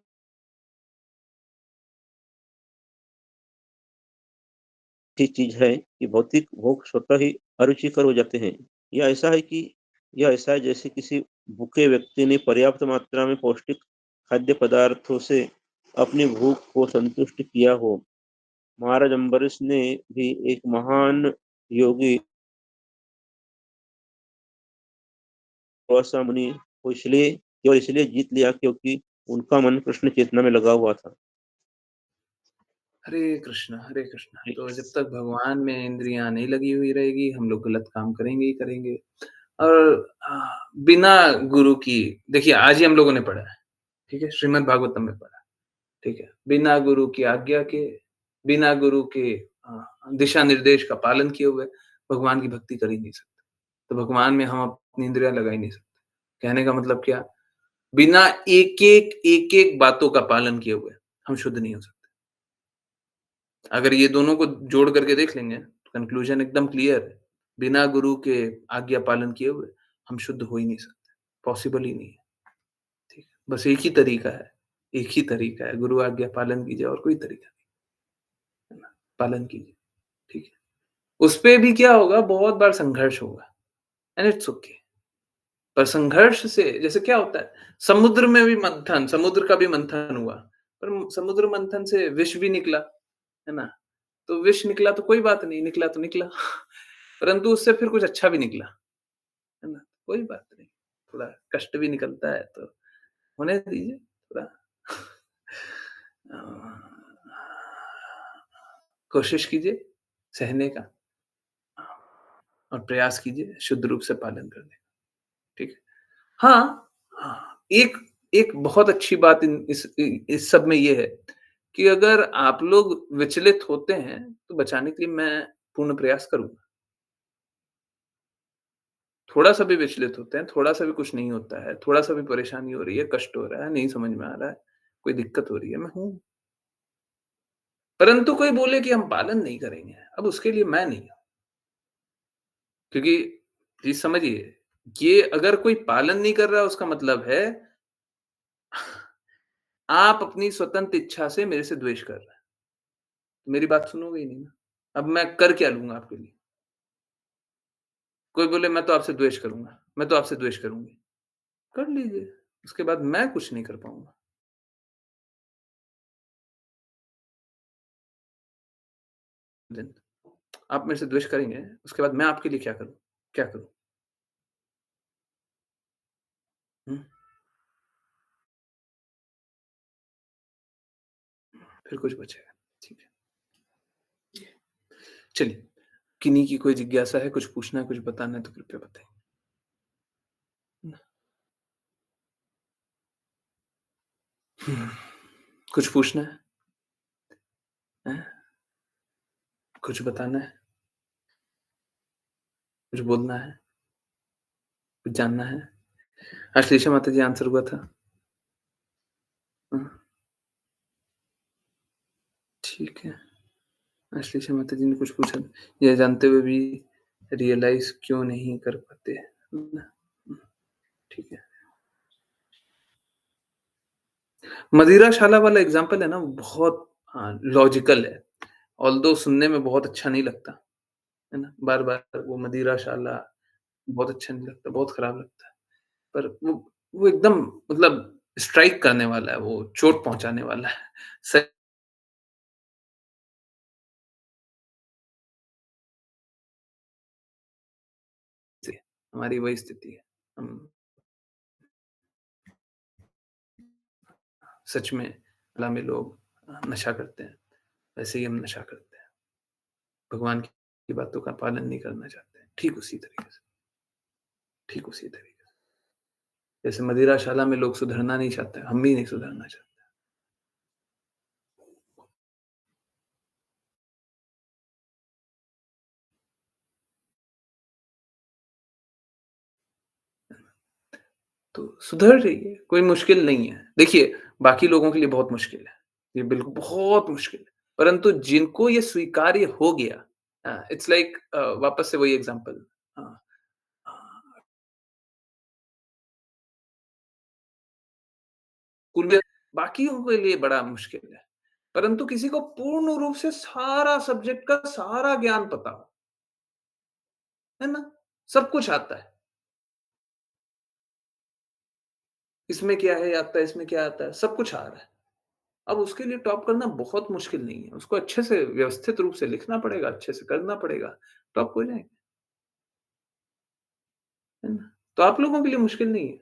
की चीज है कि भौतिक भोग स्वतः ही अरुचिकर हो जाते हैं। यह ऐसा है जैसे किसी भूखे व्यक्ति ने पर्याप्त मात्रा में पौष्टिक खाद्य पदार्थों से अपनी भूख को संतुष्ट किया हो। महाराज अम्बरीश ने भी एक महान योगी दुर्वासा मुनि को केवल इसलिए जीत लिया क्योंकि उनका मन कृष्ण चेतना में लगा हुआ था। हरे कृष्णा हरे कृष्णा। तो जब तक भगवान में इंद्रियां नहीं लगी हुई रहेगी हम लोग गलत काम करेंगे ही करेंगे। और बिना गुरु की, देखिए आज ही हम लोगों ने पढ़ा है, ठीक है, श्रीमद् भागवतम में पढ़ा, ठीक है, बिना गुरु की आज्ञा के, बिना गुरु के दिशा निर्देश का पालन किए हुए भगवान की भक्ति कर ही नहीं सकते। तो भगवान में हम अपनी इंद्रियां लगा ही नहीं सकते। कहने का मतलब क्या, बिना एक एक बातों का पालन किए हुए हम शुद्ध नहीं हो सकते। अगर ये दोनों को जोड़ करके देख लेंगे तो कंक्लूजन एकदम क्लियर है। बिना गुरु के आज्ञा पालन किए हुए हम शुद्ध हो ही नहीं सकते, पॉसिबल ही नहीं है। ठीक है, बस एक ही तरीका है, एक ही तरीका है, गुरु आज्ञा पालन कीजिए, और कोई तरीका नहीं है ना, पालन कीजिए। ठीक है, उस पे भी क्या होगा, बहुत बार संघर्ष होगा, एंड इट्स ओके। पर संघर्ष से जैसे क्या होता है, समुद्र में भी मंथन समुद्र का भी मंथन हुआ, पर समुद्र मंथन से विष भी निकला, है ना? तो विष निकला तो कोई बात नहीं, निकला तो निकला। परंतु उससे फिर कुछ अच्छा भी निकला, है ना? कोई बात नहीं, थोड़ा कष्ट भी निकलता है तो होने दीजिए थोड़ा। अ, कोशिश कीजिए सहने का और प्रयास कीजिए शुद्ध रूप से पालन करने का, ठीक है? हाँ, हाँ, एक एक बहुत अच्छी बात इस सब में ये है कि अगर आप लोग विचलित होते हैं, तो बचाने के लिए मैं पूर्ण प्रयास करूँगा। थोड़ा-सा भी विचलित होते हैं, थोड़ा-सा भी कुछ नहीं होता है, थोड़ा-सा भी परेशानी हो रही है, कष्ट हो रहा है, नहीं समझ में आ रहा है, कोई दिक्कत हो रही है, मैं हूँ। परंतु कोई बोले कि हम पालन नहीं करेंगे, अब उसके लिए मैं नहीं हूँ। क्योंकि प्लीज़ समझिए, ये अगर कोई पालन नहीं कर रहा है उसका मतलब है आप अपनी स्वतंत्र इच्छा से मेरे से द्वेष कर रहे हैं। तो मेरी बात सुनोगे ही नहीं ना। अब मैं कर क्या लूँगा आपके लिए? कोई बोले मैं तो आपसे द्वेष करूँगा, मैं तो आपसे द्वेष करूँगी। कर लीजिए, उसके बाद मैं कुछ नहीं कर पाऊँगा। देन आप मेरे से द्वेष करेंगे, उसके बाद मैं आपके लिए क्या करूँ? क्या करूँ? हुँ, फिर कुछ बचेगा। ठीक है। चलिए, किन्हीं की कोई जिज्ञासा है, कुछ पूछना है, कुछ बताना है तो कृपया बताएँ? हुँ, कुछ पूछना है? हैं? कुछ बताना है? कुछ बोलना है? कुछ जानना है? अश्लेषा माता जी आंसर हुआ था? हाँ, ठीक है। अश्लेषा माता जी ने कुछ पूछा, यह जानते हुए भी रियलाइज़ क्यों नहीं कर पाते? है ना? हुँ, ठीक है। मदिराशाला वाला एग्ज़ाम्पल है ना, वो बहुत लॉजिकल है। ऑल्दो सुनने में बहुत अच्छा नहीं लगता, है ना? बार-बार वो मदिराशाला बहुत अच्छा नहीं लगता, बहुत खराब लगता है। पर वो एकदम मतलब स्ट्राइक करने वाला है, वो चोट पहुँचाने वाला है। सही से हमारी वही स्थिति है। हम सच में अल्लाह में लोग नशा करते हैं, वैसे ही हम नशा करते हैं। भगवान की बातों का पालन नहीं करना चाहते हैं, ठीक उसी तरीके से, ठीक उसी तरीके से। जैसे मदिराशाला में लोग सुधरना नहीं चाहते, हम भी नहीं सुधरना चाहते। तो सुधर जाइए, कोई मुश्किल नहीं है। देखिए, बाकी लोगों के लिए बहुत मुश्किल है, ये बिल्कुल बहुत मुश्किल है। परंतु जिनको ये स्वीकार्य हो गया इट्स लाइक वापस से वही एग्ज़ाम्पल हाँ, हाँ, स्कूल में बाकियों के लिए बड़ा मुश्किल है। परंतु किसी को पूर्ण रूप से सारा सब्जेक्ट का सारा ज्ञान पता हो, है ना? सब कुछ आता है। इसमें क्या है आता है, इसमें क्या आता है, सब कुछ आ रहा है। अब उसके लिए टॉप करना बहुत मुश्किल नहीं है। उसको अच्छे से व्यवस्थित रूप से लिखना पड़ेगा, अच्छे से करना पड़ेगा, टॉप हो जाएँगे, है ना? तो आप लोगों के लिए मुश्किल नहीं है।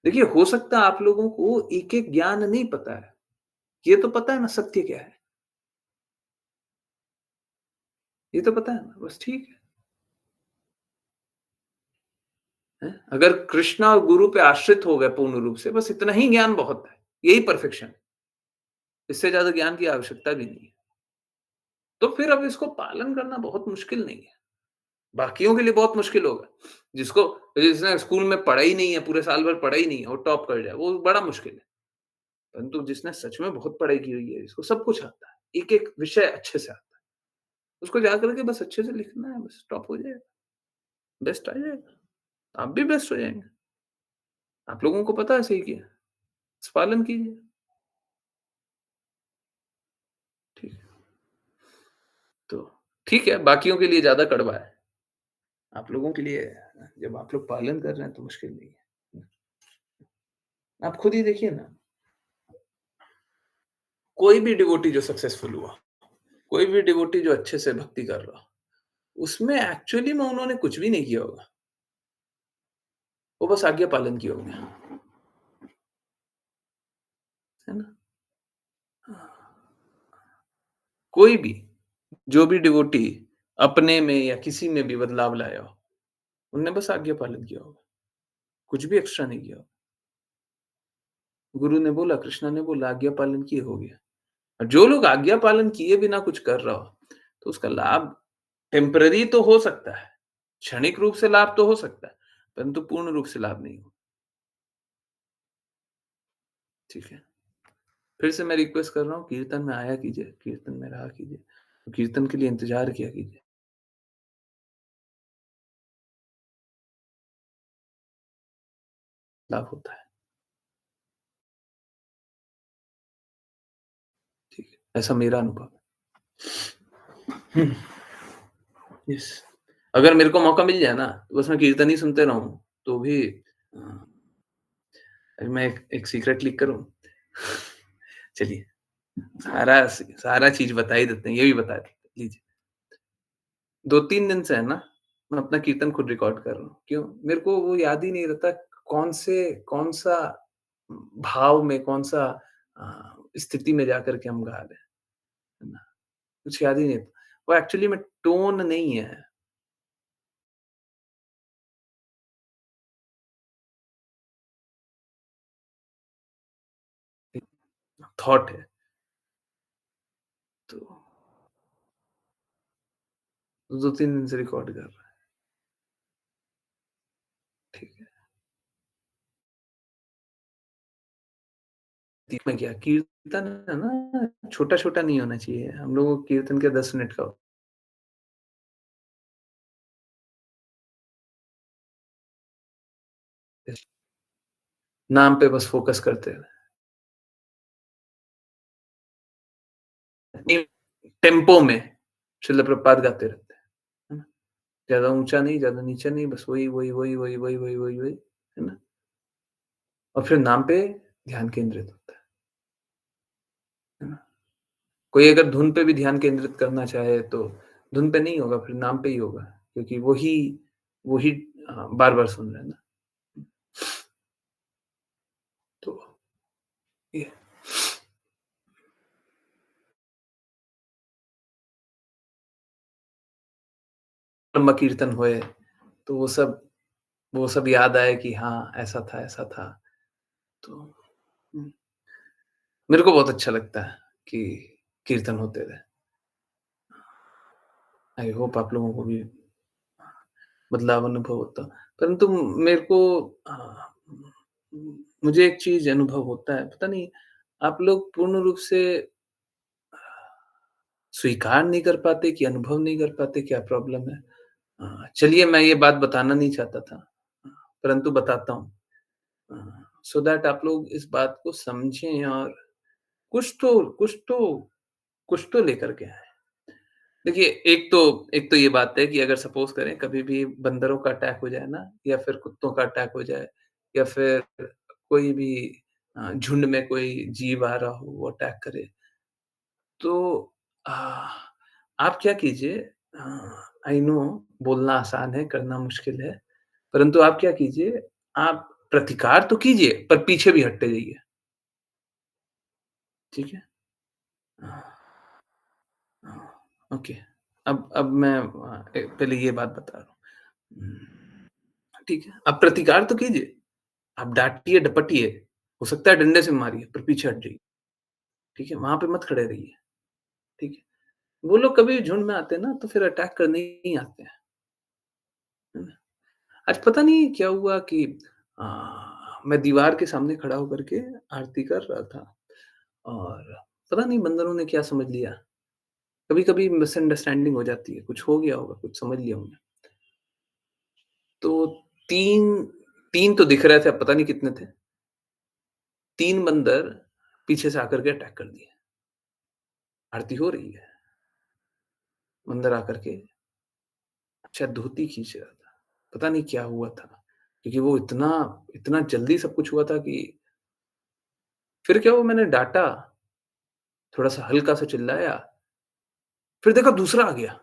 देखिए, हो सकता है आप लोगों को एक-एक ज्ञान नहीं पता है। ये तो पता है ना सत्य क्या है, ये तो पता है ना, बस ठीक है। अगर कृष्ण और गुरु पे आश्रित हो गए पूर्ण रूप से, बस इतना ही ज्ञान बहुत है। यही परफेक्शन है। इससे ज़्यादा ज्ञान की आवश्यकता भी नहीं है। तो फिर अब इसको पालन करना बहुत मुश्किल नहीं है। बाकियों के लिए बहुत मुश्किल होगा। जिसको जिसने स्कूल में पढ़ा ही नहीं है, पूरे साल भर पढ़ा ही नहीं है, वो टॉप कर जाए, वो बड़ा मुश्किल है। परंतु जिसने सच में बहुत पढ़ाई की हुई है, जिसको सब कुछ आता है, एक-एक विषय अच्छे से आता है, उसको जाकर के बस अच्छे से लिखना है, बस टॉप हो जाएगा, बेस्ट आ जाएगा। आप भी बेस्ट हो जाएँगे। आप लोगों को पता है सही क्या है, बस पालन कीजिए। ठीक है, तो ठीक है, बाकियों के लिए ज़्यादा कड़वा है। आप लोगों के लिए जब आप लोग पालन कर रहे हैं तो मुश्किल नहीं है। आप खुद ही देखिए ना, कोई भी डिवोटी जो सक्सेसफुल हुआ, कोई भी डिवोटी जो अच्छे से भक्ति कर रहा, उसमें एक्चुअली में उन्होंने कुछ भी नहीं किया होगा। वो बस आज्ञा पालन किया होगा, है ना? कोई भी, जो भी डिवोटी अपने में या किसी में भी बदलाव लाया हो, उनने बस आज्ञा पालन किया होगा, कुछ भी एक्स्ट्रा नहीं किया होगा। गुरु ने बोला, कृष्णा ने बोला, आज्ञा पालन किए हो गया। और जो लोग आज्ञा पालन किए बिना कुछ कर रहा हो, तो उसका लाभ टेम्पररी तो हो सकता है, क्षणिक रूप से लाभ तो हो सकता है, परंतु पूर्ण रूप से लाभ नहीं हो। ठीक है? फिर से मैं रिक्वेस्ट कर रहा हूँ, कीर्तन में आया कीजिए, कीर्तन में रहा कीजिए, कीर्तन के लिए इंतज़ार किया कीजिए। लाभ होता है। ठीक है, ऐसा मेरा अनुभव है। यस, अगर मेरे को मौका मिल जाए ना, तो बस मैं कीर्तन ही सुनते रहूँ, तो भी मैं एक सीक्रेट लीक करूँ? चलिए, सारा चीज़ बता ही देते हैं, ये भी बता देते हैं, लीजिए। 2-3 दिन से है ना, मैं अपना कीर्तन खुद रिकॉर्ड कर रहा हूँ। क्यों? मेरे को वो याद ही नहीं रहता कौन-सा भाव में, कौन-सा स्थिति में जाकर के हम गा रहे हैं, है ना? कुछ याद ही नहीं रहता। वो एक्चुअली में टोन नहीं है, एक थॉट है। तो 2-3 दिन से रिकॉर्ड कर रहा है, ठीक है। ठीक में क्या कीर्तन है ना, छोटा-छोटा नहीं होना चाहिए। हम लोगों को कीर्तन क्या 10 मिनट का नाम पे बस फ़ोकस करते हैं। टेम्पो में शिल प्रभुपाद गाते रहते हैं, है ना? ज़्यादा ऊँचा नहीं, ज़्यादा नीचा नहीं, बस वही, है ना? और फिर नाम पे ध्यान केंद्रित होता है ना? कोई अगर धुन पे भी ध्यान केंद्रित करना चाहे तो धुन पे नहीं होगा, फिर नाम पे ही होगा, क्योंकि वही वही बार-बार सुन रहे हैं ना। तो ये ब्रह्म कीर्तन हुए, तो वो सब याद आए कि हाँ, ऐसा था। तो हुँ, मेरे को बहुत अच्छा लगता है कि कीर्तन होते रहे। आई होप आप लोगों को भी बदलाव अनुभव होता। परंतु मेरे को मुझे एक चीज़ अनुभव होता है, पता नहीं आप लोग पूर्ण रूप से स्वीकार नहीं कर पाते कि अनुभव नहीं कर पाते, क्या प्रॉब्लम है? चलिए मैं ये बात बताना नहीं चाहता था, परंतु बताता हूँ। सो दैट आप लोग इस बात को समझें और कुछ तो कुछ तो कुछ तो लेकर के आएँ। देखिए, एक तो ये बात है कि अगर सपोज़ करें कभी भी बंदरों का अटैक हो जाए ना, या फिर कुत्तों का अटैक हो जाए, या फिर कोई भी झुंड में कोई जीव आ रहा हो, वो अटैक करे, तो अ, आप क्या कीजिए, आई नो बोलना आसान है, करना मुश्किल है, परंतु आप क्या कीजिए, आप प्रतिकार तो कीजिए, पर पीछे भी हटते जाइए, ठीक है? हाँ, ओके। अब मैं पहले ये बात बता रहा हूँ। ठीक है, आप प्रतिकार तो कीजिए, आप डाँटिए, डपटिए, हो सकता है डंडे से मारिए, पर पीछे हट जाइए, ठीक है? वहाँ पे मत खड़े रहिए, ठीक है? वो लोग कभी झुंड में आते हैं ना, तो फिर अटैक करने ही आते हैं, है ना? आज पता नहीं क्या हुआ कि अ, मैं दीवार के सामने खड़ा होकर के आरती कर रहा था, और पता नहीं बंदरों ने क्या समझ लिया। कभी-कभी मिसअंडरस्टैंडिंग हो जाती है, कुछ हो गया होगा, कुछ समझ लिया होंगे। तो 3 3 तो दिख रहे थे, अब पता नहीं कितने थे। 3 बंदर पीछे से आकर के अटैक कर दिए। आरती हो रही है, बंदर आकर के शायद धोती खींच रहा था। पता नहीं क्या हुआ था, क्योंकि वो इतना इतना जल्दी सब कुछ हुआ था कि फिर क्या हुआ, मैंने डाँटा, थोड़ा-सा हल्का-सा चिल्लाया, फिर देखा दूसरा आ गया,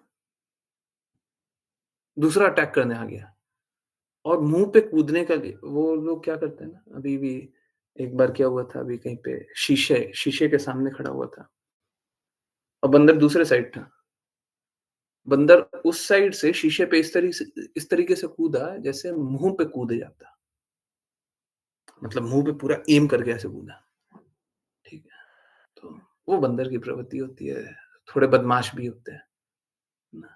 दूसरा अटैक करने आ गया और मुँह पे कूदने का वो लोग क्या करते हैं ना, अभी भी एक बार क्या हुआ था, अभी कहीं पे शीशे के सामने खड़ा हुआ था और बंदर दूसरे साइड था। बंदर उस साइड से शीशे पे इस तरीके से कूदा जैसे मुँह पे कूद जाता। मतलब मुँह पे पूरा एम करके ऐसे कूदा, ठीक है? तो वो बंदर की प्रवृत्ति होती है, थोड़े बदमाश भी होते हैं ना।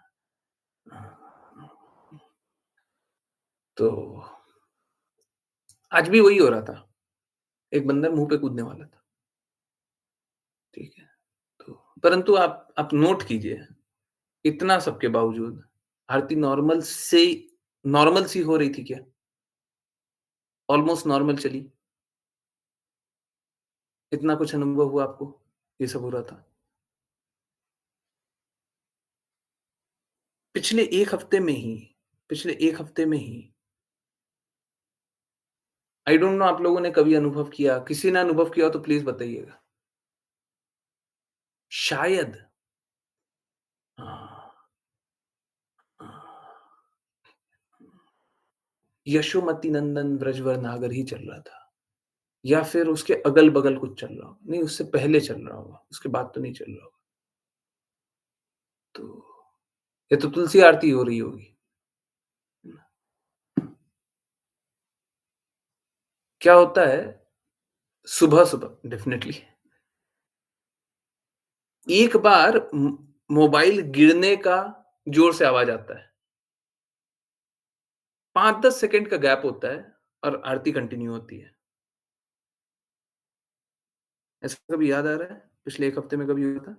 तो आज भी वही हो रहा था, एक बंदर मुँह पे कूदने वाला था, ठीक है? तो परंतु आप नोट कीजिए, इतना सब के बावजूद आरती नॉर्मल सी हो रही थी क्या? ऑलमोस्ट नॉर्मल चली। इतना कुछ अनुभव हुआ आपको? ये सब हो रहा था। पिछले 1 हफ्ते में ही पिछले 1 हफ्ते में ही आई डोंट नो आप लोगों ने कभी अनुभव किया, किसी ने अनुभव किया हो तो प्लीज़ बताइएगा। शायद हाँ, हाँ, यशोमती नंदन व्रजवर नागर ही चल रहा था या फिर उसके अगल-बगल कुछ चल रहा होगा। नहीं, उससे पहले चल रहा होगा, उसके बाद तो नहीं चल रहा होगा। तो ये तो तुलसी आरती हो रही होगी। क्या होता है सुबह-सुबह डेफ़िनेटली एक बार मोबाइल गिरने का ज़ोर से आवाज़ आता है। 5-10 सेकंड का गैप होता है और आरती कंटिन्यू होती है। ऐसा कभी याद आ रहा है? पिछले 1 हफ्ते में कभी हुआ था?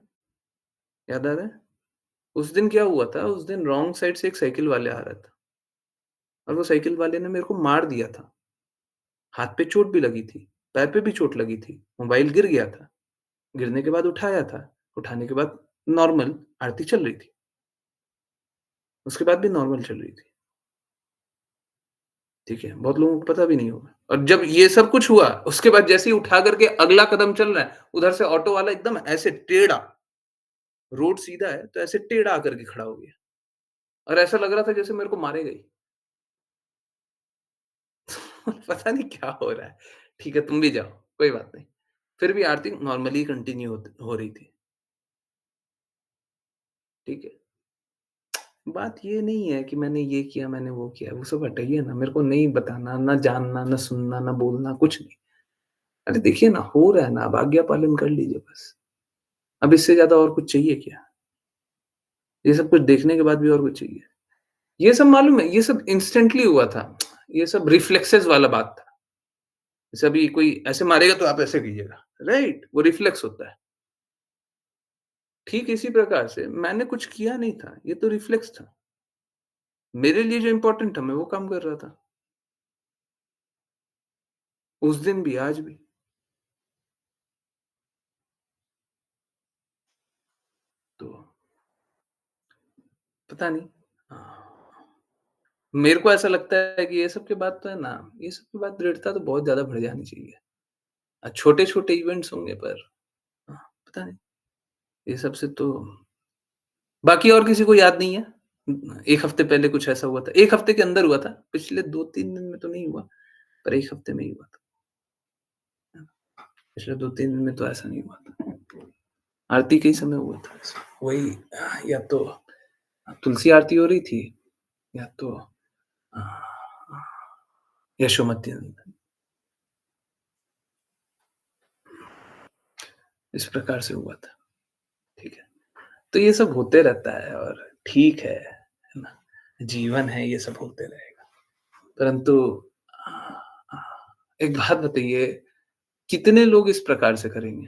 याद आ रहा है? उस दिन क्या हुआ था, उस दिन रॉन्ग साइड से एक साइकिल वाले आ रहा था और वो साइकिल वाले ने मेरे को मार दिया था। हाथ पे चोट भी लगी थी, पैर पे भी चोट लगी थी, मोबाइल गिर गया था। गिरने के बाद उठाया था, उठाने के बाद नॉर्मल आरती चल रही थी। उसके बाद भी नॉर्मल चल रही थी। ठीक है? बहुत लोगों को पता भी नहीं होगा और जब ये सब कुछ हुआ, उसके बाद जैसे ही उठा करके अगला कदम चल रहा है, उधर से ऑटो वाला एकदम ऐसे टेढ़ा, रोड सीधा है, तो ऐसे टेढ़ा आकर के खड़ा हो गया और ऐसा लग रहा था जैसे मेरे को मारेगा ही। पता नहीं क्या हो रहा है। ठीक है, तुम भी जाओ, कोई बात नहीं। फिर भी आरती नॉर्मली कंटिन्यू हो रही थी। ठीक है? बात ये नहीं है कि मैंने ये किया, मैंने वो किया, वो सब हटाइए ना, मेरे को नहीं बताना, ना जानना, ना सुनना, ना बोलना, कुछ नहीं। अरे देखिए ना, हो रहा है ना, अब आज्ञा पालन कर लीजिए बस। अब इससे ज़्यादा और कुछ चाहिए क्या? ये सब कुछ देखने के बाद भी और कुछ चाहिए? ये सब मालूम है, ये सब इंस्टेंटली हुआ था। ये सब रिफ्लेक्सेस वाला बात था। जैसे अभी कोई ऐसे मारेगा तो आप ऐसे कीजिएगा, राइट? वो रिफ्लेक्स होता है। ठीक इसी प्रकार से मैंने कुछ किया नहीं था, ये तो रिफ्लेक्स था। मेरे लिए जो इम्पोर्टेंट था, मैं वो काम कर रहा था। उस दिन भी, आज भी। तो पता नहीं। मेरे को ऐसा लगता है कि ये सब के बाद तो है ना, ये सब के बाद दृढ़ता तो बहुत ज़्यादा बढ़ जानी चाहिए। छोटे-छोटे इवेंट्स होंगे पर पता नहीं, ये सब से तो बाकी और किसी को याद नहीं है? 1 हफ्ते पहले कुछ ऐसा हुआ था। 1 हफ्ते के अंदर हुआ था, पिछले 2-3 दिन में तो नहीं हुआ, पर 1 हफ्ते में ही हुआ था। पिछले 2-3 दिन में तो ऐसा नहीं हुआ था। आरती के ही समय हुआ था ऐसा। वही या तो तुलसी आरती हो रही थी या तो अ, यशोमती नंदन। इस प्रकार से हुआ था, ठीक है? तो ये सब होते रहता है और ठीक है ना? जीवन है, ये सब होते रहेगा। परंतु अ, एक बात बताइए, कितने लोग इस प्रकार से करेंगे?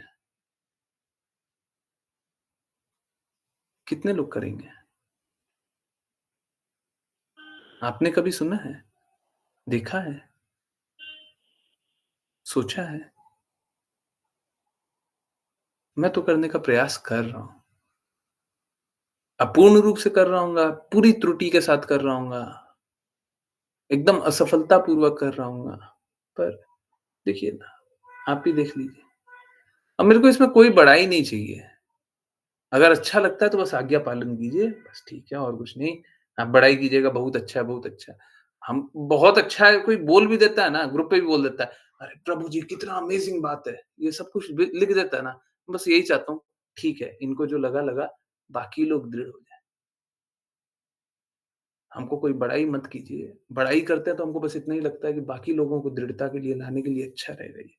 कितने लोग करेंगे? आपने कभी सुना है? देखा है? सोचा है? मैं तो करने का प्रयास कर रहा हूँ। अपूर्ण रूप से कर रहा हूँगा, पूरी त्रुटि के साथ कर रहा हूँगा, एकदम असफलतापूर्वक कर रहा हूँगा। पर देखिए ना, आप ही देख लीजिए। अब मेरे को इसमें कोई बड़ाई नहीं चाहिए। अगर अच्छा लगता है तो बस आज्ञा पालन कीजिए, बस ठीक है और कुछ नहीं। आप बड़ाई कीजिएगा बहुत अच्छा है, बहुत अच्छा है। हम बहुत अच्छा है कोई बोल भी देता है ना, ग्रुप पे भी बोल देता है, "अरे प्रभु जी कितना अमेज़िंग बात है।" ये सब कुछ बि लिख देता है ना, बस यही चाहता हूँ, ठीक है, इनको जो लगा लगा, बाकी लोग दृढ़ हो जाएँ। हमको कोई बड़ाई मत कीजिए। बड़ाई करते हैं तो हमको बस इतना ही लगता है कि बाकी लोगों को दृढ़ता के लिए लाने के लिए अच्छा रहेगा ये।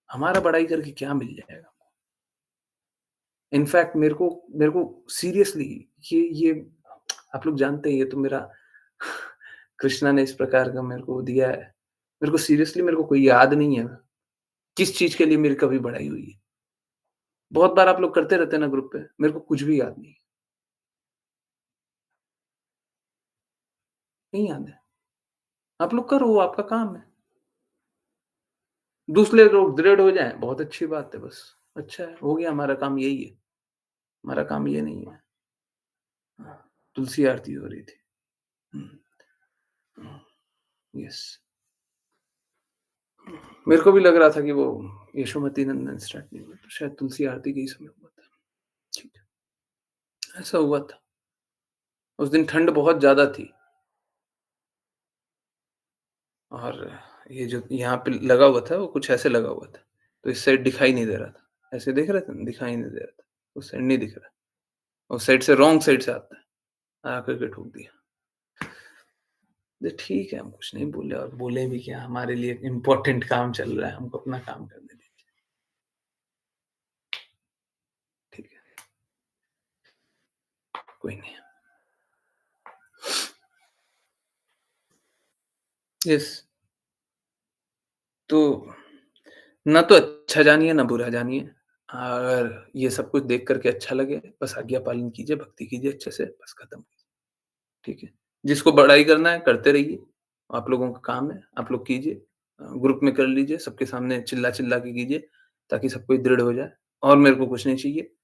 हमारा बड़ाई करके क्या मिल जाएगा? इनफैक्ट मेरे को सीरियसली ये आप लोग जानते हैं ये तो मेरा कृष्णा ने इस प्रकार का मेरे को दिया है। मेरे को सीरियसली मेरे को कोई याद नहीं है, किस चीज़ के लिए मेरी कभी बड़ाई हुई है। बहुत बार आप लोग करते रहते हैं ना ग्रुप पे, मेरे को कुछ भी याद नहीं है, नहीं याद है। आप लोग करो, वो आपका काम है। दूसरे लोग दृढ़ हो जाएँ, बहुत अच्छी बात है बस। अच्छा है, हो गया हमारा काम यही है। हमारा काम ये नहीं है। हाँ, तुलसी आरती हो रही थी। हुँ, हुँ, यस। मेरे को भी लग रहा था कि वो यशोमती नंदन स्टार्ट नहीं हुआ, तो शायद तुलसी आरती के ही समय हुआ था। ठीक है, ऐसा हुआ था। उस दिन ठंड बहुत ज़्यादा थी और ये जो यहाँ पे लगा हुआ था, वो कुछ ऐसे लगा हुआ था। तो इस साइड दिखाई नहीं दे रहा था। ऐसे देख रहे थे ना? दिखाई नहीं दे रहा था। उस साइड नहीं दिख रहा। उस साइड से रॉन्ग साइड से आता है। आकर के ठोक दिया। ठीक है, हम कुछ नहीं बोले और बोले भी क्या, हमारे लिए इम्पोर्टेंट काम चल रहा है, हमको अपना काम करने दीजिए। ठीक है, कोई नहीं। यस, तो ना तो अच्छा जानिए, ना बुरा जानिए। अगर ये सब कुछ देख कर के अच्छा लगे, बस आज्ञा पालन कीजिए, भक्ति कीजिए अच्छे से, बस खत्म। ठीक है? जिसको बड़ाई करना है, करते रहिए। आप लोगों का काम है, आप लोग कीजिए। ग्रुप में कर लीजिए, सबके सामने चिल्ला-चिल्ला के कीजिए, ताकि सब कोई दृढ़ हो जाए और मेरे को कुछ नहीं चाहिए।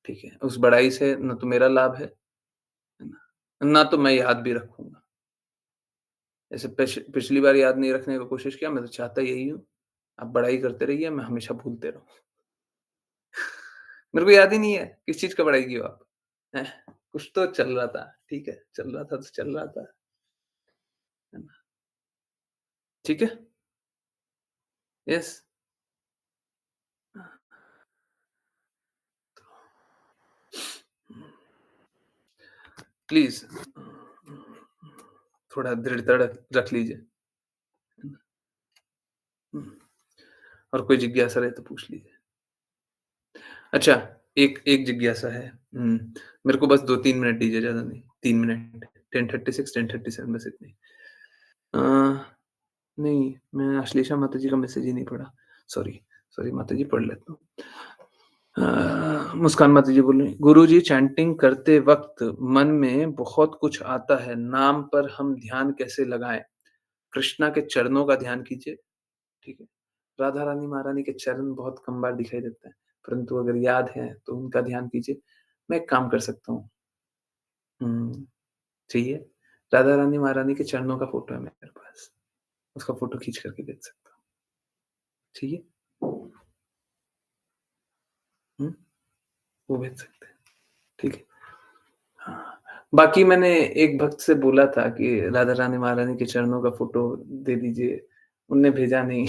ठीक है? उस बड़ाई से ना तो मेरा लाभ है ना? ना तो मैं याद भी रखूँगा। जैसे पिछली बार याद नहीं रखने का कोशिश किया, मैं तो चाहता यही हूँ, आप बड़ाई करते रहिए, मैं हमेशा भूलते रहूँ। मेरे को याद ही नहीं है, किस चीज़ का बड़ाई की हो आप? हैं? कुछ तो चल रहा था, ठीक है? चल रहा था तो चल रहा था, है ना? ठीक है? यस। प्लीज़ थोड़ा दृढ़ता रख लीजिए। हुँ, और कोई जिज्ञासा रहे तो पूछ लीजिए। अच्छा, एक एक जिज्ञासा है। मेरे को बस 2-3 मिनट दीजिए, ज़्यादा नहीं, 3 मिनट। 10:36, 10:37 बस इतने ही। अ, नहीं, मैं अश्लेषा माता जी का मैसेज ही नहीं पढ़ा। सॉरी, सॉरी माता जी, पढ़ लेता हूँ। मुस्कान माता जी बोल रही हैं, "गुरुजी चैंटिंग करते वक़्त मन में बहुत कुछ आता है, नाम पर हम ध्यान कैसे लगाएँ? कृष्णा के चरणों का ध्यान कीजिए, ठीक है? राधा रानी, महारानी के चरण बहुत कम बार दिखाई देते हैं, परंतु अगर याद है तो उनका ध्यान कीजिए। मैं एक काम कर सकता हूँ, हुँ, चाहिए? राधा रानी, महारानी के चरणों का फ़ोटो है मेरे पास, उसका फ़ोटो खींच कर के भेज सकता हूँ, चाहिए? हुँ, वो भेज सकते हैं, ठीक है? हाँ, बाकी मैंने एक भक्त से बोला था कि राधा रानी, महारानी के चरणों का फ़ोटो दे दीजिए, उनने भेजा नहीं।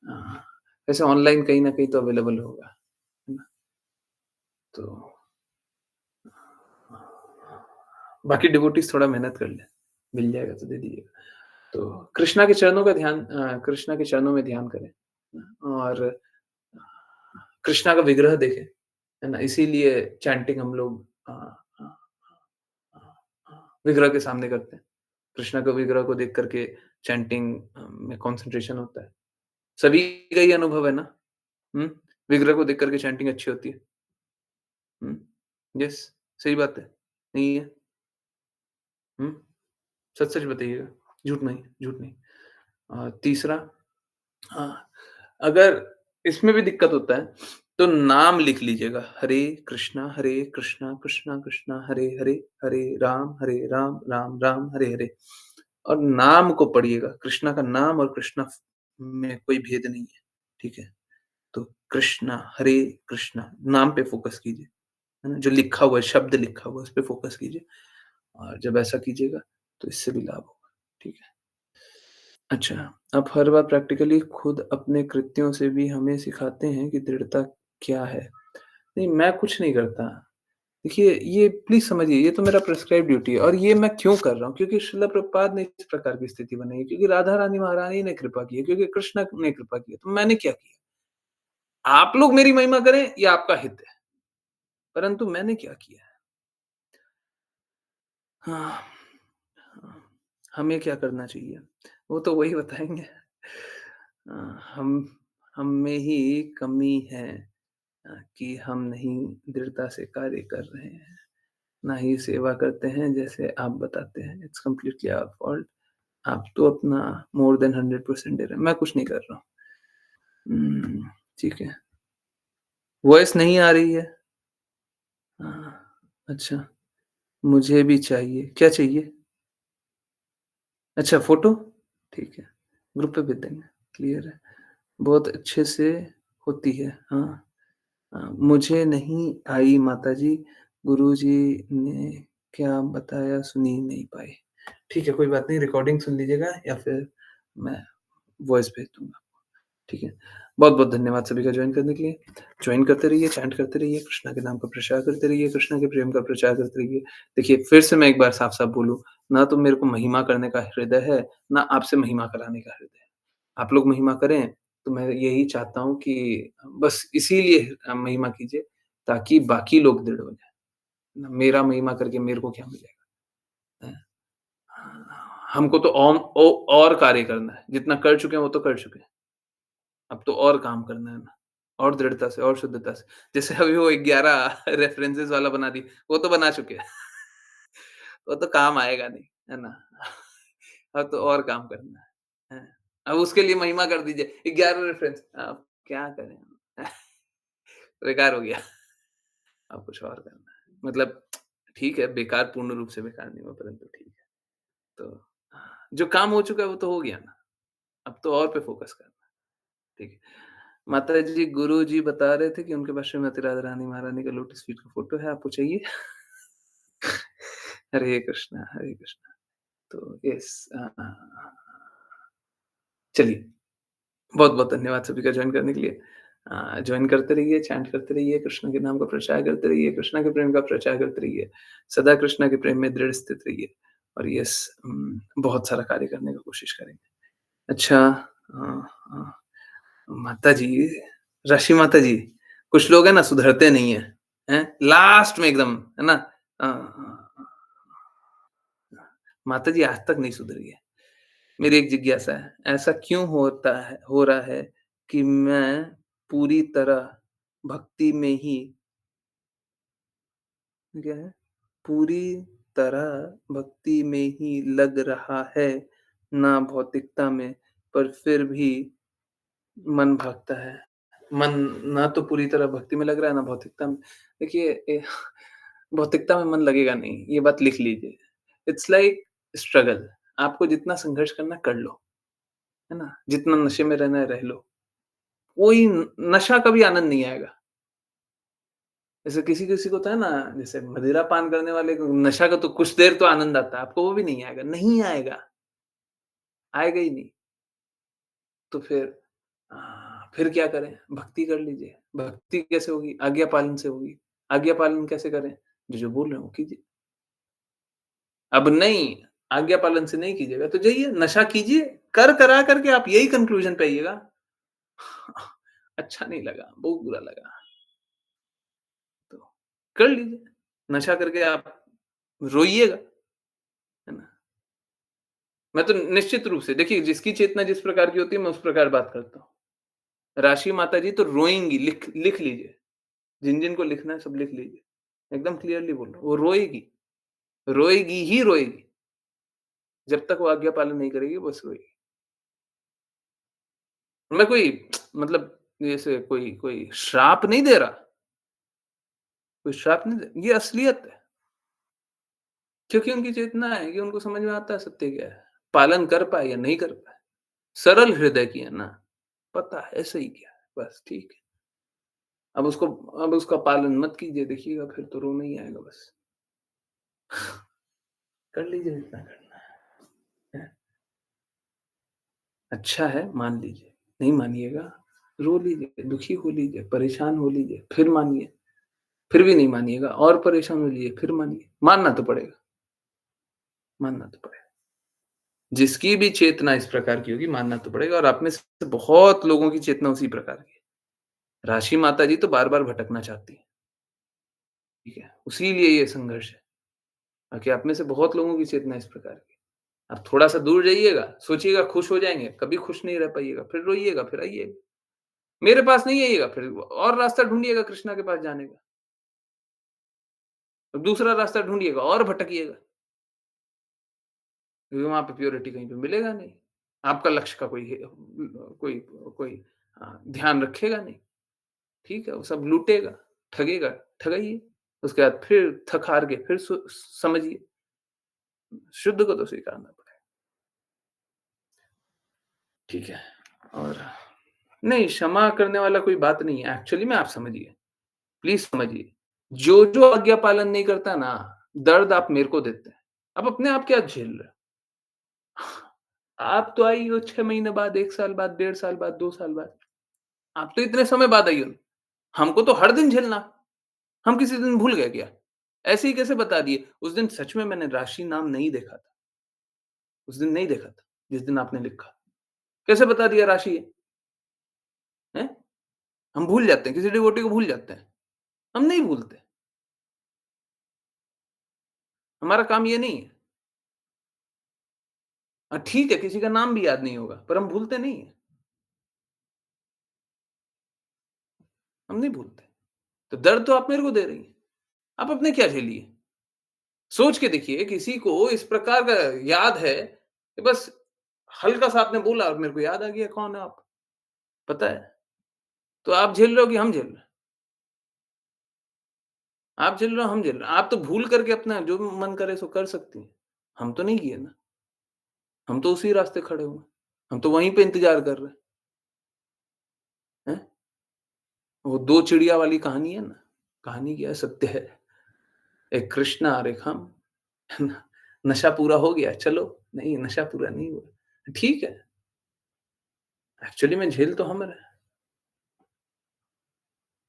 हाँ, वैसे ऑनलाइन कहीं न कहीं तो अवेलेबल होगा, है ना? तो बाकी डिवोटीज़ थोड़ा मेहनत कर लें, मिल जाएगा तो दे दीजिएगा। तो कृष्णा के चरणों का ध्यान कृष्णा के चरणों में ध्यान करें और कृष्णा का विग्रह देखें, है ना? इसीलिए चैंटिंग हम लोग अ, अ, विग्रह के सामने करते हैं। कृष्णा के विग्रह को देख कर के चैंटिंग में कंसंट्रेशन होता है। सभी का ये अनुभव है ना? हुँ? विग्रह को देख कर के चैंटिंग अच्छी होती है। हुँ? यस, सही बात है। नहीं है? हुँ? सच-सच बताइएगा, झूठ नहीं, झूठ नहीं। तीसरा, हाँ, अगर इसमें भी दिक्कत होता है, तो नाम लिख लीजिएगा, हरे कृष्णा, कृष्णा कृष्णा, हरे हरे राम, राम राम, हरे हरे और नाम को पढ़िएगा, कृष्णा का नाम और कृष्णा में कोई भेद नहीं है, ठीक है? तो कृष्णा, हरे कृष्णा नाम पे फ़ोकस कीजिए, है ना? जो लिखा हुआ है, शब्द लिखा हुआ है, उस पे फ़ोकस कीजिए और जब ऐसा कीजिएगा, तो इससे भी लाभ होगा, ठीक है? अच्छा, आप हर बार प्रैक्टिकली खुद अपने कृत्यों से भी हमें सिखाते हैं कि दृढ़ता क्या है। नहीं, मैं कुछ नहीं करता। देखिए, ये प्लीज़ समझिए, ये तो मेरा प्रिस्क्राइब्ड ड्यूटी है और ये मैं क्यों कर रहा हूँ? क्योंकि श्रील प्रभुपाद ने इस प्रकार की स्थिति बनाई है, क्योंकि राधा रानी महारानी ने कृपा की है, क्योंकि कृष्ण ने कृपा की है, तो मैंने क्या किया? आप लोग मेरी महिमा करें, ये आपका हित है, परंतु मैंने क्या किया है? हाँ, हाँ, हमें क्या करना चाहिए? वो तो वही बताएँगे। अ, हम हम में ही कमी है कि हम नहीं दृढ़ता से कार्य कर रहे हैं, ना ही सेवा करते हैं जैसे आप बताते हैं। It's completely our fault. आप तो अपना मोर देन 100% दे रहे हैं, मैं कुछ नहीं कर रहा हूँ। ठीक है। वॉइस नहीं आ रही है? हाँ, अच्छा, मुझे भी चाहिए। क्या चाहिए? अच्छा, फ़ोटो? ठीक है, ग्रुप पे भेज देंगे, क्लियर है। बहुत अच्छे से होती है, हाँ। मुझे नहीं आई माताजी, गुरुजी ने क्या बताया सुन ही नहीं पाई। ठीक है, कोई बात नहीं, रिकॉर्डिंग सुन लीजिएगा या फिर मैं वॉइस भेज दूँगा। ठीक है। बहुत-बहुत धन्यवाद सभी का जॉइन करने के लिए। जॉइन करते रहिए, चैंट करते रहिए, कृष्णा के नाम का प्रचार करते रहिए, कृष्णा के प्रेम का प्रचार करते रहिए। देखिए, फिर से मैं एक बार साफ-साफ बोलूँ, ना तो मेरे को महिमा करने का हृदय है, ना आपसे महिमा कराने का हृदय है। आप लोग महिमा करें, तो मैं यही चाहता हूँ कि बस इसीलिए महिमा कीजिए, ताकि बाकी लोग दृढ़ हो जाएँ। ना मेरा महिमा करके मेरे को क्या मिलेगा? हैं? हमको तो और कार्य करना है। जितना कर चुके हैं, वो तो कर चुके हैं। अब तो और काम करना है ना, और दृढ़ता से और शुद्धता से। जैसे अभी वो 11 रेफरेंसेस वाला बना दी, वो तो बना चुके हैं। वो तो काम आएगा नहीं, है ना? अब तो और काम करना है। हैं? अब उसके लिए महिमा कर दीजिए, 11 रेफरेंस अब क्या करें? बेकार हो गया। अब कुछ और करना है। मतलब ठीक है, बेकार पूर्ण रूप से बेकार नहीं हुआ, परंतु ठीक है। तो जो काम हो चुका है, वो तो हो गया ना। अब तो और पे फ़ोकस करना है। ठीक है। माताजी, गुरुजी बता रहे थे कि उनके पास श्रीमती राधा रानी महारानी का लोटस फीट का फ़ोटो है, आपको चाहिए? हरे कृष्णा, हरे कृष्णा। तो यस चलिए, बहुत-बहुत धन्यवाद सभी का जॉइन करने के लिए। जॉइन करते रहिए, चैंट करते रहिए, कृष्ण के नाम का प्रचार करते रहिए, कृष्ण के प्रेम का प्रचार करते रहिए। सदा कृष्ण के प्रेम में दृढ़ स्थित रहिए और यस बहुत सारा कार्य करने की कोशिश करेंगे। अच्छा अ, माताजी, राशि माताजी, कुछ लोग हैं ना सुधरते नहीं हैं, हैं? लास्ट में एकदम, है ना? माताजी आज तक नहीं सुधरी है। मेरी एक जिज्ञासा है, ऐसा क्यों हो रहा है कि मैं पूरी तरह भक्ति में ही क्या है? पूरी तरह भक्ति में ही लग रहा है, ना भौतिकता में, पर फिर भी मन भागता है। मन ना तो पूरी तरह भक्ति में लग रहा है, ना भौतिकता में। देखिए भौतिकता में मन लगेगा नहीं, ये बात लिख लीजिए। It's like struggle. आपको जितना संघर्ष करना है, कर लो, है ना? जितना नशे में रहना है, रह लो। कोई नशा कभी आनंद नहीं आएगा। जैसे किसी-किसी को होता है ना, जैसे मदिरा पान करने वाले को नशा का तो कुछ देर तो आनंद आता है, आपको वो भी नहीं आएगा, नहीं आएगा, आएगा ही नहीं। तो फिर क्या करें? भक्ति कर लीजिए। भक्ति कैसे होगी? आज्ञा पालन से होगी। आज्ञा पालन कैसे करें? जो बोल रहे हैं वो कीजिए। अब नहीं, आज्ञा पालन से नहीं कीजिएगा तो जाइए नशा कीजिए। करा करके आप यही कन्क्लूज़न पे आइएगा, अच्छा नहीं लगा, बहुत बुरा लगा, तो कर लीजिए। नशा करके आप रोइएगा, है ना? मैं तो निश्चित रूप से देखिए जिसकी चेतना जिस प्रकार की होती है मैं उस प्रकार बात करता हूँ। राशि माता जी तो रोएँगी, लिख लिख लीजिए। जिन-जिन को लिखना है सब लिख लीजिए। एकदम क्लियरली बोल रहा हूँ, वो रोएगी, रोएगी ही रोएगी। जब तक वो आज्ञा पालन नहीं करेगी बस रोएगी। मैं कोई मतलब जैसे कोई कोई श्राप नहीं दे रहा, कोई श्राप नहीं दे ये असलियत है। क्योंकि उनकी चेतना है कि उनको समझ में आता है सत्य क्या है। पालन कर पाए या नहीं कर पाए, सरल हृदय की है ना, पता है सही क्या है, बस ठीक है। अब उसका पालन मत कीजिए, देखिएगा फिर तो रोना ही आएगा बस। कर लीजिए जितना करना है। अच्छा है, मान लीजिए, नहीं मानिएगा, रो लीजिए, दुखी हो लीजिए, परेशान हो लीजिए, फिर मानिए, फिर भी नहीं मानिएगा और परेशान हो लीजिए, फिर मानिए, मानना तो पड़ेगा, मानना तो पड़ेगा। जिसकी भी चेतना इस प्रकार की होगी, मानना तो पड़ेगा और आप में से बहुत लोगों की चेतना उसी प्रकार की है। राशि माता जी तो बार-बार भटकना चाहती हैं, ठीक है? उसीलिए ये संघर्ष है, बाकी आप में से बहुत लोगों की चेतना इस प्रकार की है। आप थोड़ा-सा दूर जाइएगा, सोचिएगा खुश हो जाएँगे, कभी खुश नहीं रह पाइएगा, फिर रोइएगा, फिर आइएगा। मेरे पास नहीं आइएगा, फिर और रास्ता ढूँढिएगा कृष्णा के पास जाने का। अब दूसरा रास्ता ढूँढिएगा और भटकिएगा। क्योंकि वहाँ पे प्योरिटी कहीं पे मिलेगा नहीं। आपका लक्ष्य का कोई कोई ध्यान रखेगा नहीं, ठीक है? वो सब लूटेगा, ठगेगा, ठगाइए। उसके बाद फिर थक हार के फिर समझिए, शुद्ध को तो स्वीकारना पड़ेगा। ठीक है? और नहीं, क्षमा करने वाला कोई बात नहीं है। एक्चुअली में आप समझिए, प्लीज़ समझिए। जो आज्ञा पालन नहीं करता ना, दर्द आप मेरे को देते हैं। आप अपने आप क्या झेल रहे हो? आप तो आई हो 6 महीने बाद, 1 साल बाद, 1.5 साल बाद, 2 साल बाद। आप तो इतने समय बाद आई हो। हमको तो हर दिन झेलना। हम किसी दिन भूल गए क्या? ऐसे ही कैसे बता दिए? उस दिन सच में मैंने राशि नाम नहीं देखा था। उस दिन नहीं देखा था, जिस दिन आपने लिखा। कैसे बता दिया राशि है? हैं? हम भूल जाते हैं, किसी डिवोटी को भूल जाते हैं। हम नहीं भूलते। हमारा काम ये नहीं है। ठीक है, किसी का नाम भी याद नहीं होगा, पर हम भूलते नहीं हैं। हम नहीं भूलते। तो दर्द तो आप मेरे को दे रही हैं। आप अपने क्या झेलिए। सोच के देखिए, किसी को इस प्रकार का याद है कि बस हल्का-सा आपने बोला और मेरे को याद आ गया कौन है आप, पता है? तो आप झेल रहे हो कि हम झेल रहे हैं? आप झेल रहे हो, हम झेल रहे हैं। आप तो भूल करके अपना जो मन करे सो कर सकती हैं। हम तो नहीं किए ना। हम तो उसी रास्ते खड़े हुए हैं। हम तो वहीं पे इंतज़ार कर रहे हैं। वो 2 चिड़िया वाली कहानी है ना, कहानी क्या है, सत्य है। एक कृष्णा और एक हम। नशा पूरा हो गया, चलो। नहीं, नशा पूरा नहीं हुआ। ठीक है, एक्चुअली में झेल तो हम रहे हैं।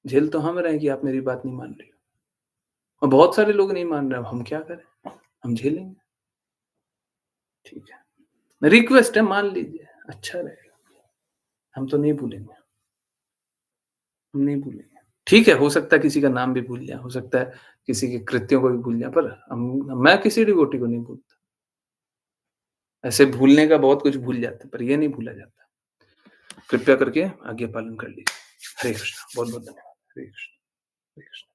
झेल तो हम रहे हैं कि आप मेरी बात नहीं मान रही हो। और बहुत सारे लोग नहीं मान रहे, अब हम क्या करें? हम झेलेंगे। ठीक है। रिक्वेस्ट है, मान लीजिए, अच्छा रहेगा। हम तो नहीं भूलेंगे। हम नहीं भूलेंगे। ठीक है, हो सकता है किसी का नाम भी भूल जाएँ, हो सकता है किसी के कृत्यों को भी भूल जाएँ, पर मैं किसी डिवोटी को नहीं भूलता। ऐसे भूलने का बहुत कुछ भूल जाते हैं, पर ये नहीं भूला जाता। कृपया करके आज्ञा पालन कर लीजिए। हरे कृष्णा। बहुत-बहुत धन्यवाद। हरे कृष्ण, हरे कृष्ण,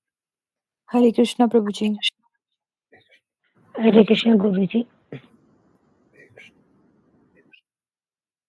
हरे कृष्णा प्रभु जी। हरे कृष्ण। हरे कृष्ण गुरु जी।